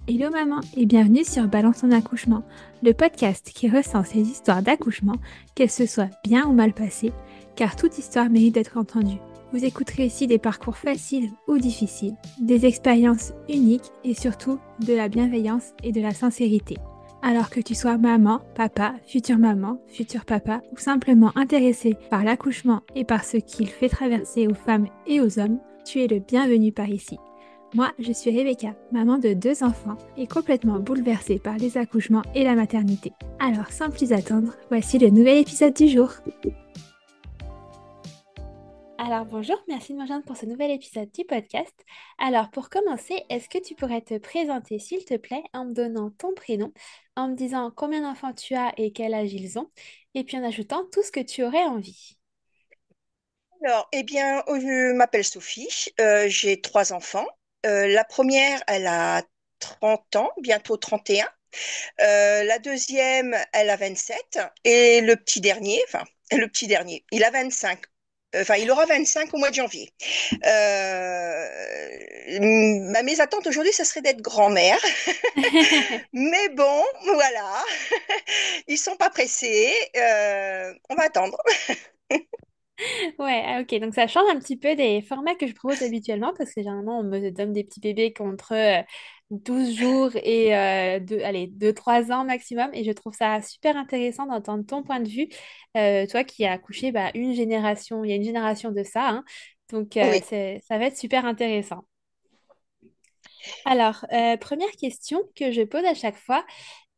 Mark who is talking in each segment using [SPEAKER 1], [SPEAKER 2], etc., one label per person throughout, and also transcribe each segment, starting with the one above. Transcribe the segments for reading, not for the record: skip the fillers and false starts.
[SPEAKER 1] Hello maman et bienvenue sur Balance ton accouchement, le podcast qui recense les histoires d'accouchement, qu'elles se soient bien ou mal passées, car toute histoire mérite d'être entendue. Vous écouterez ici des parcours faciles ou difficiles, des expériences uniques et surtout de la bienveillance et de la sincérité. Alors que tu sois maman, futur papa ou simplement intéressé par l'accouchement et par ce qu'il fait traverser aux femmes et aux hommes, tu es le bienvenu par ici. Moi, je suis Rebecca, maman de 2 enfants et complètement bouleversée par les accouchements et la maternité. Alors, sans plus attendre, voici le nouvel épisode du jour. Alors bonjour, merci de me rejoindre pour ce nouvel épisode du podcast. Alors pour commencer, est-ce que tu pourrais te présenter s'il te plaît en me donnant ton prénom, en me disant combien d'enfants tu as et quel âge ils ont, et puis en ajoutant tout ce que tu aurais envie.
[SPEAKER 2] Alors, eh bien, je m'appelle Sophie, j'ai trois enfants. La première, elle a 30 ans, bientôt 31. La deuxième, elle a 27. Et le petit dernier, il a 25. Enfin, il aura 25 au mois de janvier. Mes attentes aujourd'hui, ça serait d'être grand-mère. Mais bon, voilà, ils sont pas pressés. On va attendre.
[SPEAKER 1] Ouais, ah, ok, donc ça change un petit peu des formats que je propose habituellement parce que généralement on me donne des petits bébés contre 12 jours et allez, 2 3 ans maximum et je trouve ça super intéressant d'entendre ton point de vue, toi qui as accouché une génération, il y a une génération de ça, hein, donc
[SPEAKER 2] Oui.
[SPEAKER 1] ça va être super intéressant. Alors, première question que je pose à chaque fois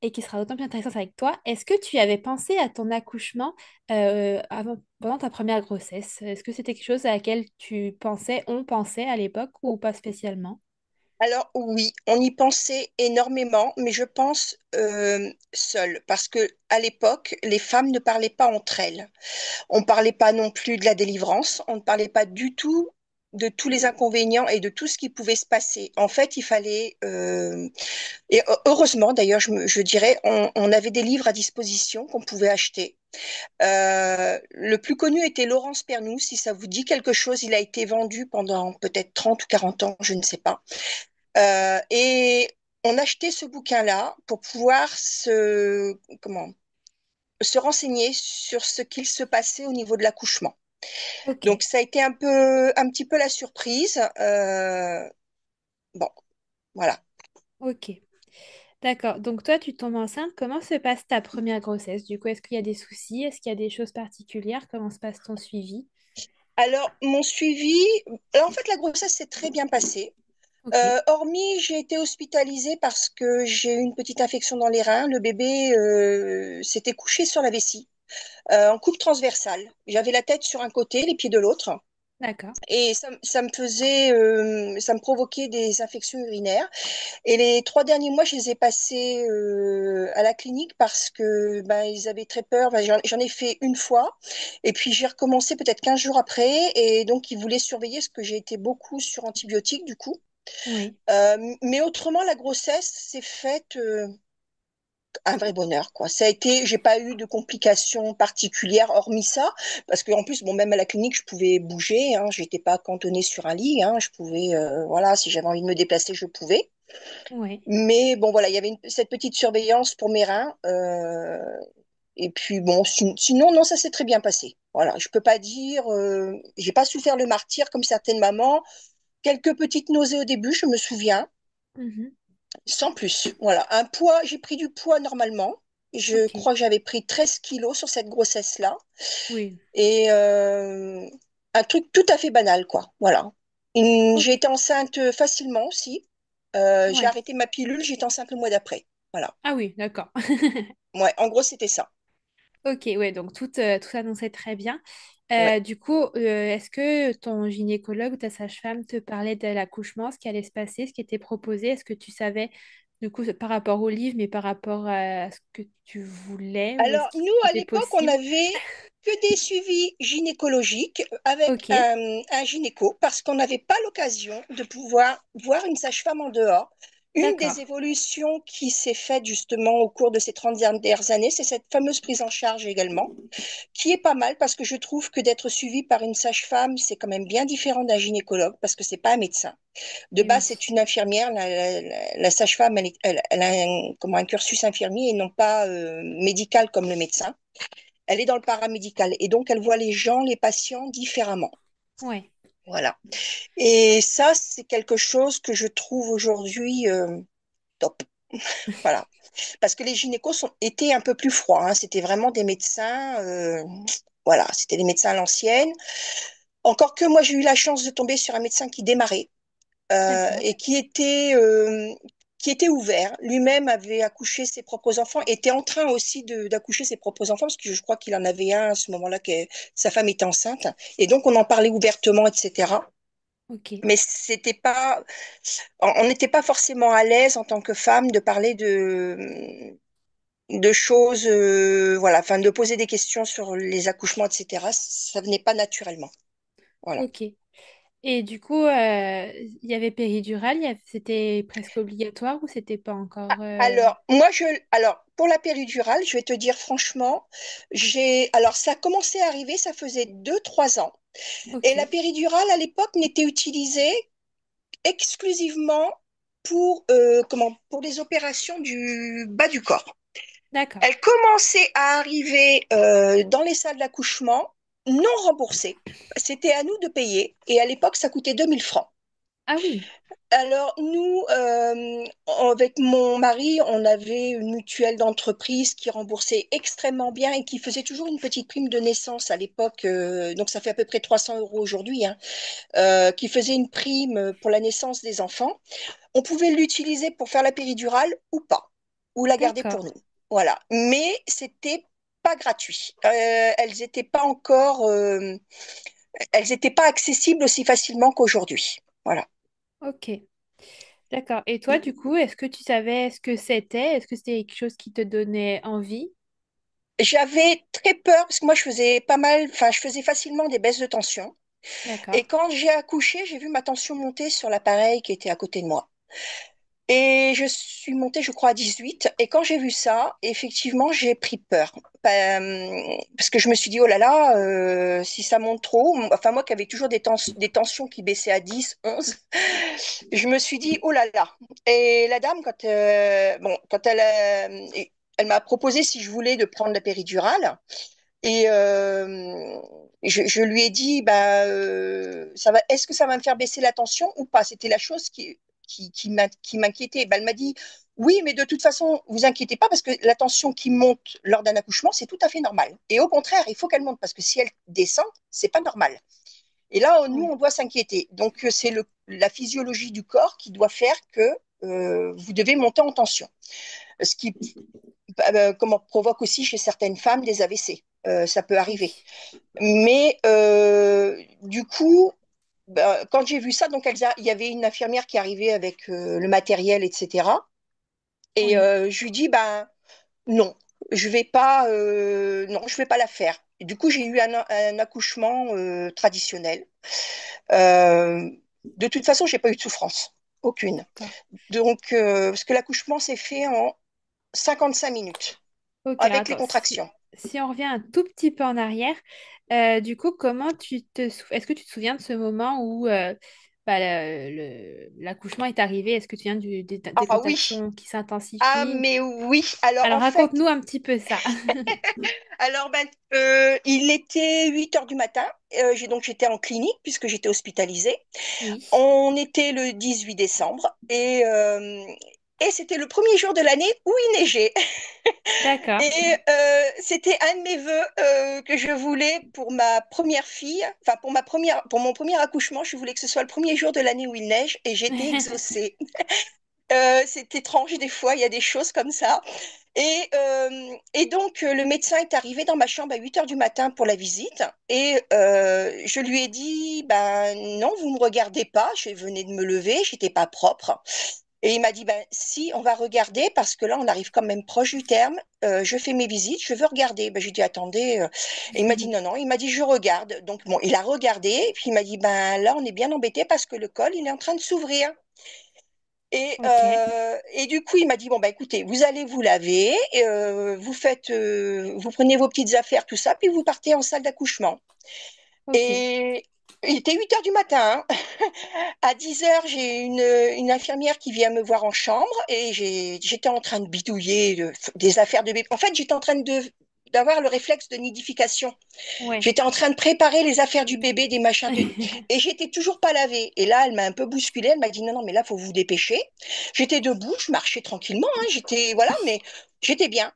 [SPEAKER 1] et qui sera d'autant plus intéressante avec toi, est-ce que tu avais pensé à ton accouchement pendant ta première grossesse? Est-ce que c'était quelque chose à laquelle tu pensais, on pensait à l'époque ou pas spécialement?
[SPEAKER 2] Alors oui, on y pensait énormément, mais je pense seule, parce que à l'époque, les femmes ne parlaient pas entre elles. On ne parlait pas non plus de la délivrance, on ne parlait pas du tout de tous les inconvénients et de tout ce qui pouvait se passer. En fait, il fallait et heureusement d'ailleurs, je dirais, on avait des livres à disposition qu'on pouvait acheter. Le plus connu était Laurence Pernoud, si ça vous dit quelque chose. Il a été vendu pendant peut-être 30 ou 40 ans, je ne sais pas. Et on achetait ce bouquin-là pour pouvoir se renseigner sur ce qu'il se passait au niveau de l'accouchement.
[SPEAKER 1] Ok,
[SPEAKER 2] Donc ça a été un petit peu la surprise. Bon, voilà.
[SPEAKER 1] ok. D'accord. Donc toi, tu tombes enceinte. Comment se passe ta première grossesse? Du coup, est-ce qu'il y a des soucis? Est-ce qu'il y a des choses particulières? Comment se passe ton suivi?
[SPEAKER 2] Alors, mon suivi, en fait, la grossesse s'est très bien passée.
[SPEAKER 1] Ok,
[SPEAKER 2] Hormis, j'ai été hospitalisée parce que j'ai eu une petite infection dans les reins. Le bébé s'était couché sur la vessie, en coupe transversale. J'avais la tête sur un côté, les pieds de l'autre.
[SPEAKER 1] d'accord.
[SPEAKER 2] Et ça me provoquait des infections urinaires. Et les 3 derniers mois, je les ai passés à la clinique parce que ben, ils avaient très peur. Ben, j'en ai fait une fois. Et puis j'ai recommencé peut-être 15 jours après. Et donc, ils voulaient surveiller parce que j'ai été beaucoup sur antibiotiques du coup.
[SPEAKER 1] Oui.
[SPEAKER 2] Mais autrement, la grossesse s'est faite un vrai bonheur, quoi. Ça a été, j'ai pas eu de complications particulières hormis ça, parce qu'en plus, bon, même à la clinique, je pouvais bouger, hein, j'étais pas cantonnée sur un lit, hein, je pouvais, voilà, si j'avais envie de me déplacer, je pouvais.
[SPEAKER 1] Oui.
[SPEAKER 2] Mais bon, voilà, il y avait cette petite surveillance pour mes reins. Et puis bon, sinon, non, ça s'est très bien passé. Voilà, je peux pas dire, j'ai pas souffert le martyr comme certaines mamans. Quelques petites nausées au début, je me souviens.
[SPEAKER 1] Mhm.
[SPEAKER 2] Sans plus. Voilà. Un poids, j'ai pris du poids normalement. Je
[SPEAKER 1] Ok.
[SPEAKER 2] crois que j'avais pris 13 kilos sur cette grossesse-là.
[SPEAKER 1] Oui.
[SPEAKER 2] Et un truc tout à fait banal, quoi. Voilà.
[SPEAKER 1] Ok.
[SPEAKER 2] J'ai été enceinte facilement aussi. J'ai
[SPEAKER 1] Ouais.
[SPEAKER 2] arrêté ma pilule, j'étais enceinte le mois d'après. Voilà.
[SPEAKER 1] Ah oui, d'accord.
[SPEAKER 2] Ouais, en gros, c'était ça.
[SPEAKER 1] Ok, ouais, donc tout s'annonçait très bien.
[SPEAKER 2] Ouais.
[SPEAKER 1] Du coup, est-ce que ton gynécologue ou ta sage-femme te parlait de l'accouchement, ce qui allait se passer, ce qui était proposé? Est-ce que tu savais, du coup, par rapport au livre, mais par rapport à ce que tu voulais ou est-ce
[SPEAKER 2] Alors,
[SPEAKER 1] qu'il
[SPEAKER 2] nous, à
[SPEAKER 1] était
[SPEAKER 2] l'époque, on
[SPEAKER 1] possible?
[SPEAKER 2] avait que des suivis gynécologiques avec
[SPEAKER 1] Ok,
[SPEAKER 2] un gynéco parce qu'on n'avait pas l'occasion de pouvoir voir une sage-femme en dehors. Une
[SPEAKER 1] D'accord.
[SPEAKER 2] des évolutions qui s'est faite justement au cours de ces 30 dernières années, c'est cette fameuse prise en charge également, qui est pas mal parce que je trouve que d'être suivi par une sage-femme, c'est quand même bien différent d'un gynécologue parce que c'est pas un médecin. De
[SPEAKER 1] Et
[SPEAKER 2] base,
[SPEAKER 1] oui.
[SPEAKER 2] c'est une infirmière. La sage-femme, elle a un cursus infirmier et non pas médical comme le médecin. Elle est dans le paramédical et donc elle voit les gens, les patients différemment.
[SPEAKER 1] Ouais.
[SPEAKER 2] Voilà. Et ça, c'est quelque chose que je trouve aujourd'hui top. Voilà. Parce que les étaient un peu plus froids, hein. C'était vraiment des médecins, voilà, c'était des médecins à l'ancienne. Encore que moi, j'ai eu la chance de tomber sur un médecin qui démarrait
[SPEAKER 1] D'accord.
[SPEAKER 2] et qui était ouvert. Lui-même avait accouché ses propres enfants, était en train aussi d'accoucher ses propres enfants, parce que je crois qu'il en avait un à ce moment-là, que sa femme était enceinte. Et donc, on en parlait ouvertement, etc.
[SPEAKER 1] Ok.
[SPEAKER 2] Mais on n'était pas forcément à l'aise en tant que femme de parler de choses, voilà, enfin, de poser des questions sur les accouchements, etc. Ça venait pas naturellement. Voilà.
[SPEAKER 1] Ok. Et du coup, il y avait péridurale, c'était presque obligatoire ou c'était pas encore
[SPEAKER 2] Alors, pour la péridurale, je vais te dire franchement, alors ça a commencé à arriver, ça faisait 2, 3 ans. Et la
[SPEAKER 1] Ok.
[SPEAKER 2] péridurale, à l'époque, n'était utilisée exclusivement pour les opérations du bas du corps.
[SPEAKER 1] D'accord.
[SPEAKER 2] Elle commençait à arriver dans les salles d'accouchement non remboursées. C'était à nous de payer. Et à l'époque, ça coûtait 2 000 francs.
[SPEAKER 1] Ah oui.
[SPEAKER 2] Alors, nous, avec mon mari, on avait une mutuelle d'entreprise qui remboursait extrêmement bien et qui faisait toujours une petite prime de naissance à l'époque, donc ça fait à peu près 300 euros aujourd'hui, hein, qui faisait une prime pour la naissance des enfants. On pouvait l'utiliser pour faire la péridurale ou pas, ou la garder
[SPEAKER 1] D'accord.
[SPEAKER 2] pour nous. Voilà. Mais c'était pas gratuit. Elles étaient pas accessibles aussi facilement qu'aujourd'hui. Voilà.
[SPEAKER 1] Ok. D'accord. Et toi, du coup, est-ce que tu savais ce que c'était? Est-ce que c'était quelque chose qui te donnait envie?
[SPEAKER 2] J'avais très peur parce que moi je faisais pas mal, enfin je faisais facilement des baisses de tension.
[SPEAKER 1] D'accord.
[SPEAKER 2] Et quand j'ai accouché, j'ai vu ma tension monter sur l'appareil qui était à côté de moi. Et je suis montée, je crois, à 18. Et quand j'ai vu ça, effectivement, j'ai pris peur. Parce que je me suis dit, oh là là, si ça monte trop, enfin moi qui avais toujours des tensions qui baissaient à 10, 11, je me suis dit, oh là là. Et la dame, quand elle m'a proposé si je voulais de prendre la péridurale, et je lui ai dit, bah, est-ce que ça va me faire baisser la tension ou pas? C'était la chose qui m'inquiétait. Bah, elle m'a dit, oui, mais de toute façon, vous inquiétez pas parce que la tension qui monte lors d'un accouchement, c'est tout à fait normal. Et au contraire, il faut qu'elle monte parce que si elle descend, c'est pas normal. Et là, nous,
[SPEAKER 1] Oui.
[SPEAKER 2] on doit s'inquiéter. Donc, c'est la physiologie du corps qui doit faire que vous devez monter en tension. Ce qui comment provoque aussi chez certaines femmes des AVC. Ça peut arriver.
[SPEAKER 1] Oui.
[SPEAKER 2] Mais du coup, bah, quand j'ai vu ça, donc il y avait une infirmière qui arrivait avec le matériel, etc. Et
[SPEAKER 1] Oui.
[SPEAKER 2] je lui dis, ben non, non, je vais pas la faire. Et du coup, j'ai eu un accouchement traditionnel. Euh, de toute façon, j'ai pas eu de souffrance, aucune.
[SPEAKER 1] D'accord.
[SPEAKER 2] Donc, parce que l'accouchement s'est fait en 55 minutes
[SPEAKER 1] Ok, alors
[SPEAKER 2] avec les
[SPEAKER 1] attends,
[SPEAKER 2] contractions.
[SPEAKER 1] si on revient un tout petit peu en arrière, du coup, est-ce que tu te souviens de ce moment où bah, l'accouchement est arrivé? Est-ce que tu viens des
[SPEAKER 2] Ah oui,
[SPEAKER 1] contractions qui
[SPEAKER 2] ah
[SPEAKER 1] s'intensifient?
[SPEAKER 2] mais oui. Alors
[SPEAKER 1] Alors
[SPEAKER 2] en fait,
[SPEAKER 1] raconte-nous un petit peu ça.
[SPEAKER 2] il était 8 heures du matin. J'étais en clinique puisque j'étais hospitalisée.
[SPEAKER 1] Oui,
[SPEAKER 2] On était le 18 décembre et c'était le premier jour de l'année où il neigeait.
[SPEAKER 1] d'accord.
[SPEAKER 2] Et c'était un de mes vœux que je voulais pour ma première fille, enfin pour mon premier accouchement, je voulais que ce soit le premier jour de l'année où il neige et j'étais exaucée. C'est étrange des fois, il y a des choses comme ça. Et donc, le médecin est arrivé dans ma chambre à 8 heures du matin pour la visite. Et je lui ai dit, ben non, vous ne me regardez pas. Je venais de me lever, j'étais pas propre. Et il m'a dit, ben si, on va regarder parce que là, on arrive quand même proche du terme. Je fais mes visites, je veux regarder. Ben, j'ai dit, attendez. Et il m'a dit, non, non. Il m'a dit, je regarde. Donc, bon, il a regardé. Et puis, il m'a dit, ben là, on est bien embêté parce que le col, il est en train de s'ouvrir.
[SPEAKER 1] Ok,
[SPEAKER 2] Et du coup, il m'a dit, bon, bah, écoutez, vous allez vous laver, vous prenez vos petites affaires, tout ça, puis vous partez en salle d'accouchement.
[SPEAKER 1] ok.
[SPEAKER 2] Et il était 8 heures du matin, hein. À 10 heures, j'ai une infirmière qui vient me voir en chambre et j'étais en train de bidouiller des affaires de bébé. En fait, j'étais en train d'avoir le réflexe de nidification.
[SPEAKER 1] Ouais.
[SPEAKER 2] J'étais en train de préparer les affaires du bébé, des machins, et j'étais toujours pas lavée. Et là, elle m'a un peu bousculée. Elle m'a dit non, non, mais là, faut vous dépêcher. J'étais debout, je marchais tranquillement, hein, voilà, mais j'étais bien.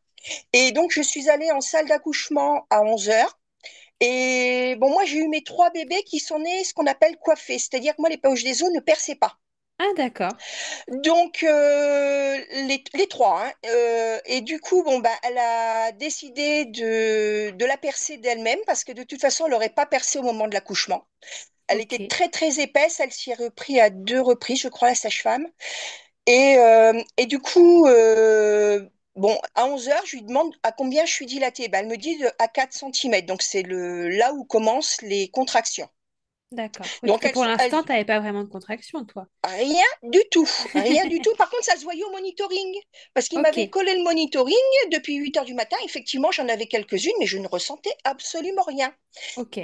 [SPEAKER 2] Et donc, je suis allée en salle d'accouchement à 11 heures. Et bon, moi, j'ai eu mes 3 bébés qui sont nés ce qu'on appelle coiffés, c'est-à-dire que moi, les poches des os ne perçaient pas.
[SPEAKER 1] Ah, d'accord.
[SPEAKER 2] Donc, les trois, hein. Et du coup, bon, bah, elle a décidé de la percer d'elle-même parce que de toute façon, elle n'aurait pas percé au moment de l'accouchement. Elle était
[SPEAKER 1] Ok.
[SPEAKER 2] très, très épaisse. Elle s'y est repris à 2 reprises, je crois, la sage-femme. Et du coup, bon, à 11 heures, je lui demande à combien je suis dilatée. Ben, elle me dit à 4 centimètres. Donc, c'est là où commencent les contractions.
[SPEAKER 1] D'accord. Oui, parce
[SPEAKER 2] Donc,
[SPEAKER 1] que pour l'instant, tu n'avais pas vraiment de contraction, toi.
[SPEAKER 2] rien du tout. Rien du tout. Par contre, ça se voyait au monitoring. Parce qu'il m'avait
[SPEAKER 1] Ok,
[SPEAKER 2] collé le monitoring depuis 8 heures du matin. Effectivement, j'en avais quelques-unes, mais je ne ressentais absolument rien.
[SPEAKER 1] ok.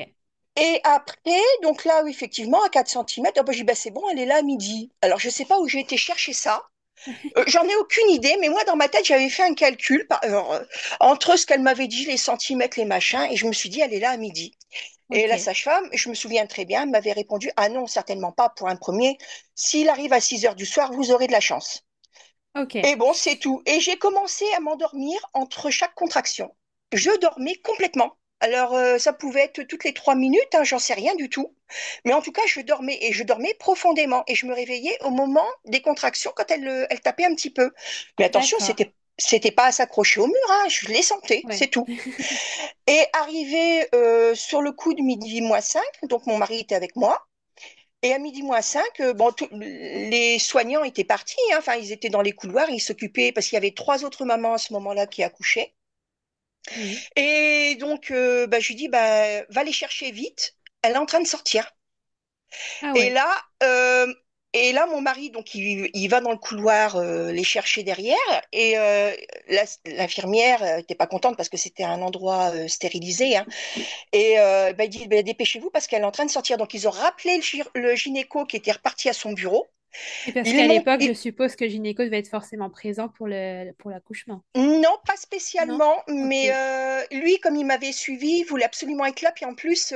[SPEAKER 2] Et après, donc là, oui, effectivement, à 4 centimètres, j'ai dit, bah, c'est bon, elle est là à midi. Alors, je ne sais pas où j'ai été chercher ça. J'en ai aucune idée, mais moi, dans ma tête, j'avais fait un calcul entre ce qu'elle m'avait dit, les centimètres, les machins, et je me suis dit, elle est là à midi. Et la
[SPEAKER 1] Ok,
[SPEAKER 2] sage-femme, je me souviens très bien, elle m'avait répondu, ah non, certainement pas pour un premier. S'il arrive à 6 heures du soir, vous aurez de la chance.
[SPEAKER 1] ok.
[SPEAKER 2] Et bon, c'est tout. Et j'ai commencé à m'endormir entre chaque contraction. Je dormais complètement. Alors, ça pouvait être toutes les 3 minutes, hein, j'en sais rien du tout. Mais en tout cas, je dormais et je dormais profondément. Et je me réveillais au moment des contractions quand elle tapait un petit peu. Mais attention,
[SPEAKER 1] D'accord.
[SPEAKER 2] c'était pas à s'accrocher au mur, hein, je les sentais,
[SPEAKER 1] Ouais.
[SPEAKER 2] c'est tout. Et arrivé sur le coup de midi moins 5, donc mon mari était avec moi. Et à midi moins 5, bon, les soignants étaient partis, hein. Enfin, ils étaient dans les couloirs, ils s'occupaient parce qu'il y avait 3 autres mamans à ce moment-là qui accouchaient.
[SPEAKER 1] Oui.
[SPEAKER 2] Et donc, bah, je lui dis, bah, va les chercher vite, elle est en train de sortir.
[SPEAKER 1] Ah
[SPEAKER 2] Et
[SPEAKER 1] ouais.
[SPEAKER 2] là, mon mari, donc, il va dans le couloir les chercher derrière. Et l'infirmière n'était pas contente parce que c'était un endroit stérilisé, hein. Et bah, il dit, bah, dépêchez-vous parce qu'elle est en train de sortir. Donc, ils ont rappelé le gynéco qui était reparti à son bureau.
[SPEAKER 1] Et parce
[SPEAKER 2] Il est
[SPEAKER 1] qu'à l'époque,
[SPEAKER 2] monté.
[SPEAKER 1] je suppose que le gynéco devait être forcément présent pour l'accouchement.
[SPEAKER 2] Non, pas
[SPEAKER 1] Non?
[SPEAKER 2] spécialement,
[SPEAKER 1] Ok.
[SPEAKER 2] mais lui, comme il m'avait suivi, il voulait absolument être là. Puis en plus,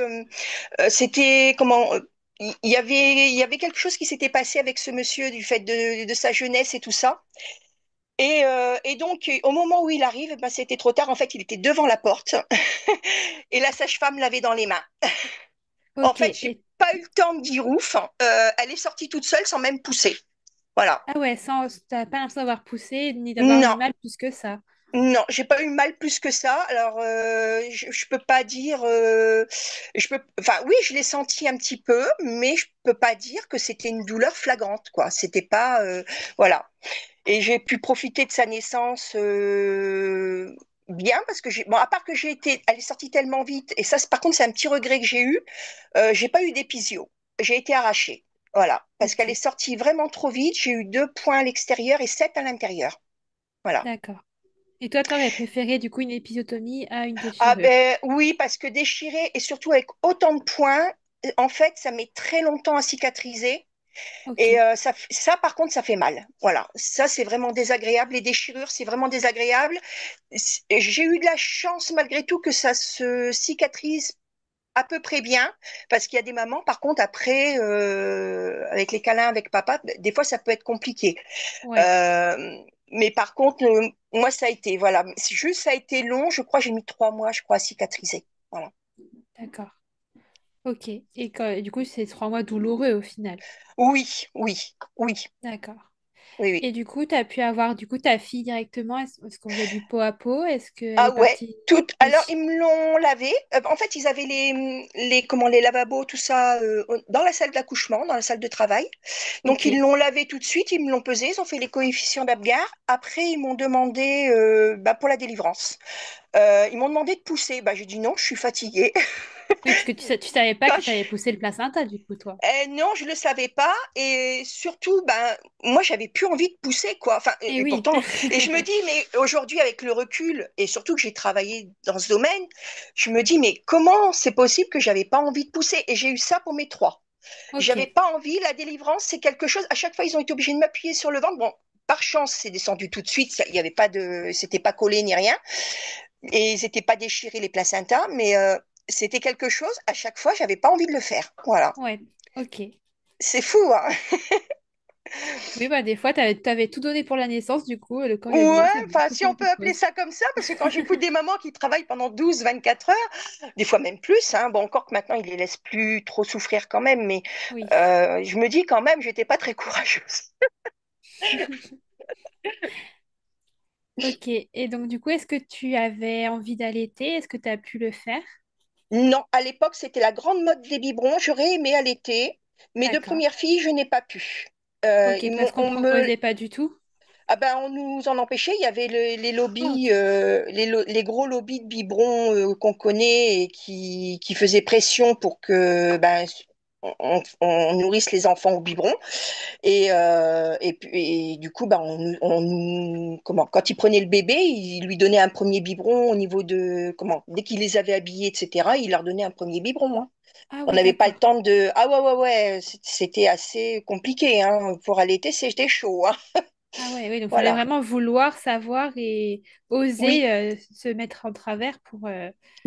[SPEAKER 2] c'était comment il y avait quelque chose qui s'était passé avec ce monsieur du fait de sa jeunesse et tout ça. Et donc, au moment où il arrive, eh ben, c'était trop tard. En fait, il était devant la porte et la sage-femme l'avait dans les mains. En
[SPEAKER 1] Ok.
[SPEAKER 2] fait, j'ai pas eu le temps de dire ouf. Elle est sortie toute seule sans même pousser. Voilà.
[SPEAKER 1] Ah ouais, t'as pas l'impression d'avoir poussé ni d'avoir eu
[SPEAKER 2] Non,
[SPEAKER 1] mal plus que ça.
[SPEAKER 2] non, j'ai pas eu mal plus que ça. Alors, je peux pas dire. Enfin, oui, je l'ai senti un petit peu, mais je peux pas dire que c'était une douleur flagrante, quoi. C'était pas, voilà. Et j'ai pu profiter de sa naissance bien parce que bon, à part que elle est sortie tellement vite. Et ça, par contre, c'est un petit regret que j'ai eu. J'ai pas eu d'épisio. J'ai été arrachée. Voilà, parce qu'elle est
[SPEAKER 1] Ok.
[SPEAKER 2] sortie vraiment trop vite. J'ai eu 2 points à l'extérieur et 7 à l'intérieur. Voilà.
[SPEAKER 1] D'accord. Et toi, t'aurais préféré du coup une épisiotomie à une
[SPEAKER 2] Ah
[SPEAKER 1] déchirure?
[SPEAKER 2] ben oui, parce que déchirer, et surtout avec autant de points, en fait, ça met très longtemps à cicatriser. Et
[SPEAKER 1] Ok.
[SPEAKER 2] ça, par contre, ça fait mal. Voilà, ça, c'est vraiment désagréable. Les déchirures, c'est vraiment désagréable. J'ai eu de la chance, malgré tout, que ça se cicatrise à peu près bien, parce qu'il y a des mamans, par contre, après, avec les câlins avec papa, des fois, ça peut être compliqué.
[SPEAKER 1] Ouais.
[SPEAKER 2] Euh, mais par contre, moi, ça a été, voilà, c'est juste, ça a été long. Je crois, j'ai mis 3 mois, je crois, à cicatriser. Voilà.
[SPEAKER 1] D'accord. Ok. Et du coup, c'est 3 mois douloureux au final.
[SPEAKER 2] Oui, oui, oui,
[SPEAKER 1] D'accord.
[SPEAKER 2] oui, oui.
[SPEAKER 1] Et du coup, tu as pu avoir du coup ta fille directement. Est-ce qu'on faisait du pot à pot? Est-ce qu'elle
[SPEAKER 2] Ah
[SPEAKER 1] est
[SPEAKER 2] ouais,
[SPEAKER 1] partie?
[SPEAKER 2] tout.
[SPEAKER 1] Oui.
[SPEAKER 2] Alors, ils me l'ont lavé. En fait, ils avaient comment, les lavabos, tout ça, dans la salle d'accouchement, dans la salle de travail. Donc,
[SPEAKER 1] Ok.
[SPEAKER 2] ils l'ont lavé tout de suite, ils me l'ont pesé, ils ont fait les coefficients d'Apgar. Après, ils m'ont demandé bah, pour la délivrance. Ils m'ont demandé de pousser. Bah, j'ai dit non, je suis fatiguée.
[SPEAKER 1] Oui, parce que tu savais pas
[SPEAKER 2] Quand
[SPEAKER 1] que tu avais poussé le placenta, du coup, toi.
[SPEAKER 2] Non, je le savais pas et surtout, ben, moi, j'avais plus envie de pousser, quoi. Enfin,
[SPEAKER 1] Et
[SPEAKER 2] et
[SPEAKER 1] oui.
[SPEAKER 2] pourtant, et je me dis, mais aujourd'hui, avec le recul et surtout que j'ai travaillé dans ce domaine, je me dis, mais comment c'est possible que j'avais pas envie de pousser? Et j'ai eu ça pour mes trois.
[SPEAKER 1] Ok,
[SPEAKER 2] J'avais pas envie. La délivrance, c'est quelque chose. À chaque fois, ils ont été obligés de m'appuyer sur le ventre. Bon, par chance, c'est descendu tout de suite. Il y avait pas de, c'était pas collé ni rien, et ils n'étaient pas déchirés les placentas, mais c'était quelque chose. À chaque fois, j'avais pas envie de le faire. Voilà.
[SPEAKER 1] ouais, ok.
[SPEAKER 2] C'est fou, hein.
[SPEAKER 1] Oui, bah des fois, t'avais tout donné pour la naissance, du coup, le corps il a dit non,
[SPEAKER 2] Ouais,
[SPEAKER 1] c'est bon,
[SPEAKER 2] enfin,
[SPEAKER 1] faut
[SPEAKER 2] si
[SPEAKER 1] faire
[SPEAKER 2] on peut
[SPEAKER 1] quelque
[SPEAKER 2] appeler
[SPEAKER 1] chose.
[SPEAKER 2] ça comme ça, parce que quand j'écoute des mamans qui travaillent pendant 12, 24 heures, des fois même plus, hein, bon, encore que maintenant, ils les laissent plus trop souffrir quand même, mais
[SPEAKER 1] Oui.
[SPEAKER 2] je me dis quand même, j'étais pas très courageuse.
[SPEAKER 1] Ok, et donc du coup, est-ce que tu avais envie d'allaiter? Est-ce que tu as pu le faire?
[SPEAKER 2] Non, à l'époque, c'était la grande mode des biberons. J'aurais aimé allaiter. Mes deux
[SPEAKER 1] D'accord.
[SPEAKER 2] premières filles, je n'ai pas pu.
[SPEAKER 1] Ok, parce qu'on proposait pas du tout.
[SPEAKER 2] Ah ben, on nous en empêchait. Il y avait les
[SPEAKER 1] Ah,
[SPEAKER 2] lobbies,
[SPEAKER 1] ok.
[SPEAKER 2] les gros lobbies de biberons qu'on connaît et qui faisaient pression pour que ben, on nourrisse les enfants au biberon. Et du coup, ben, comment, quand il prenait le bébé, il lui donnait un premier biberon au niveau de, comment, dès qu'il les avait habillés, etc., il leur donnait un premier biberon, hein.
[SPEAKER 1] Ah
[SPEAKER 2] On
[SPEAKER 1] oui,
[SPEAKER 2] n'avait pas le
[SPEAKER 1] d'accord.
[SPEAKER 2] temps de... Ah ouais, ouais, ouais, c'était assez compliqué, hein. Pour allaiter, c'était chaud, hein.
[SPEAKER 1] Ah ouais, oui, donc il fallait
[SPEAKER 2] Voilà.
[SPEAKER 1] vraiment vouloir savoir et
[SPEAKER 2] Oui,
[SPEAKER 1] oser se mettre en travers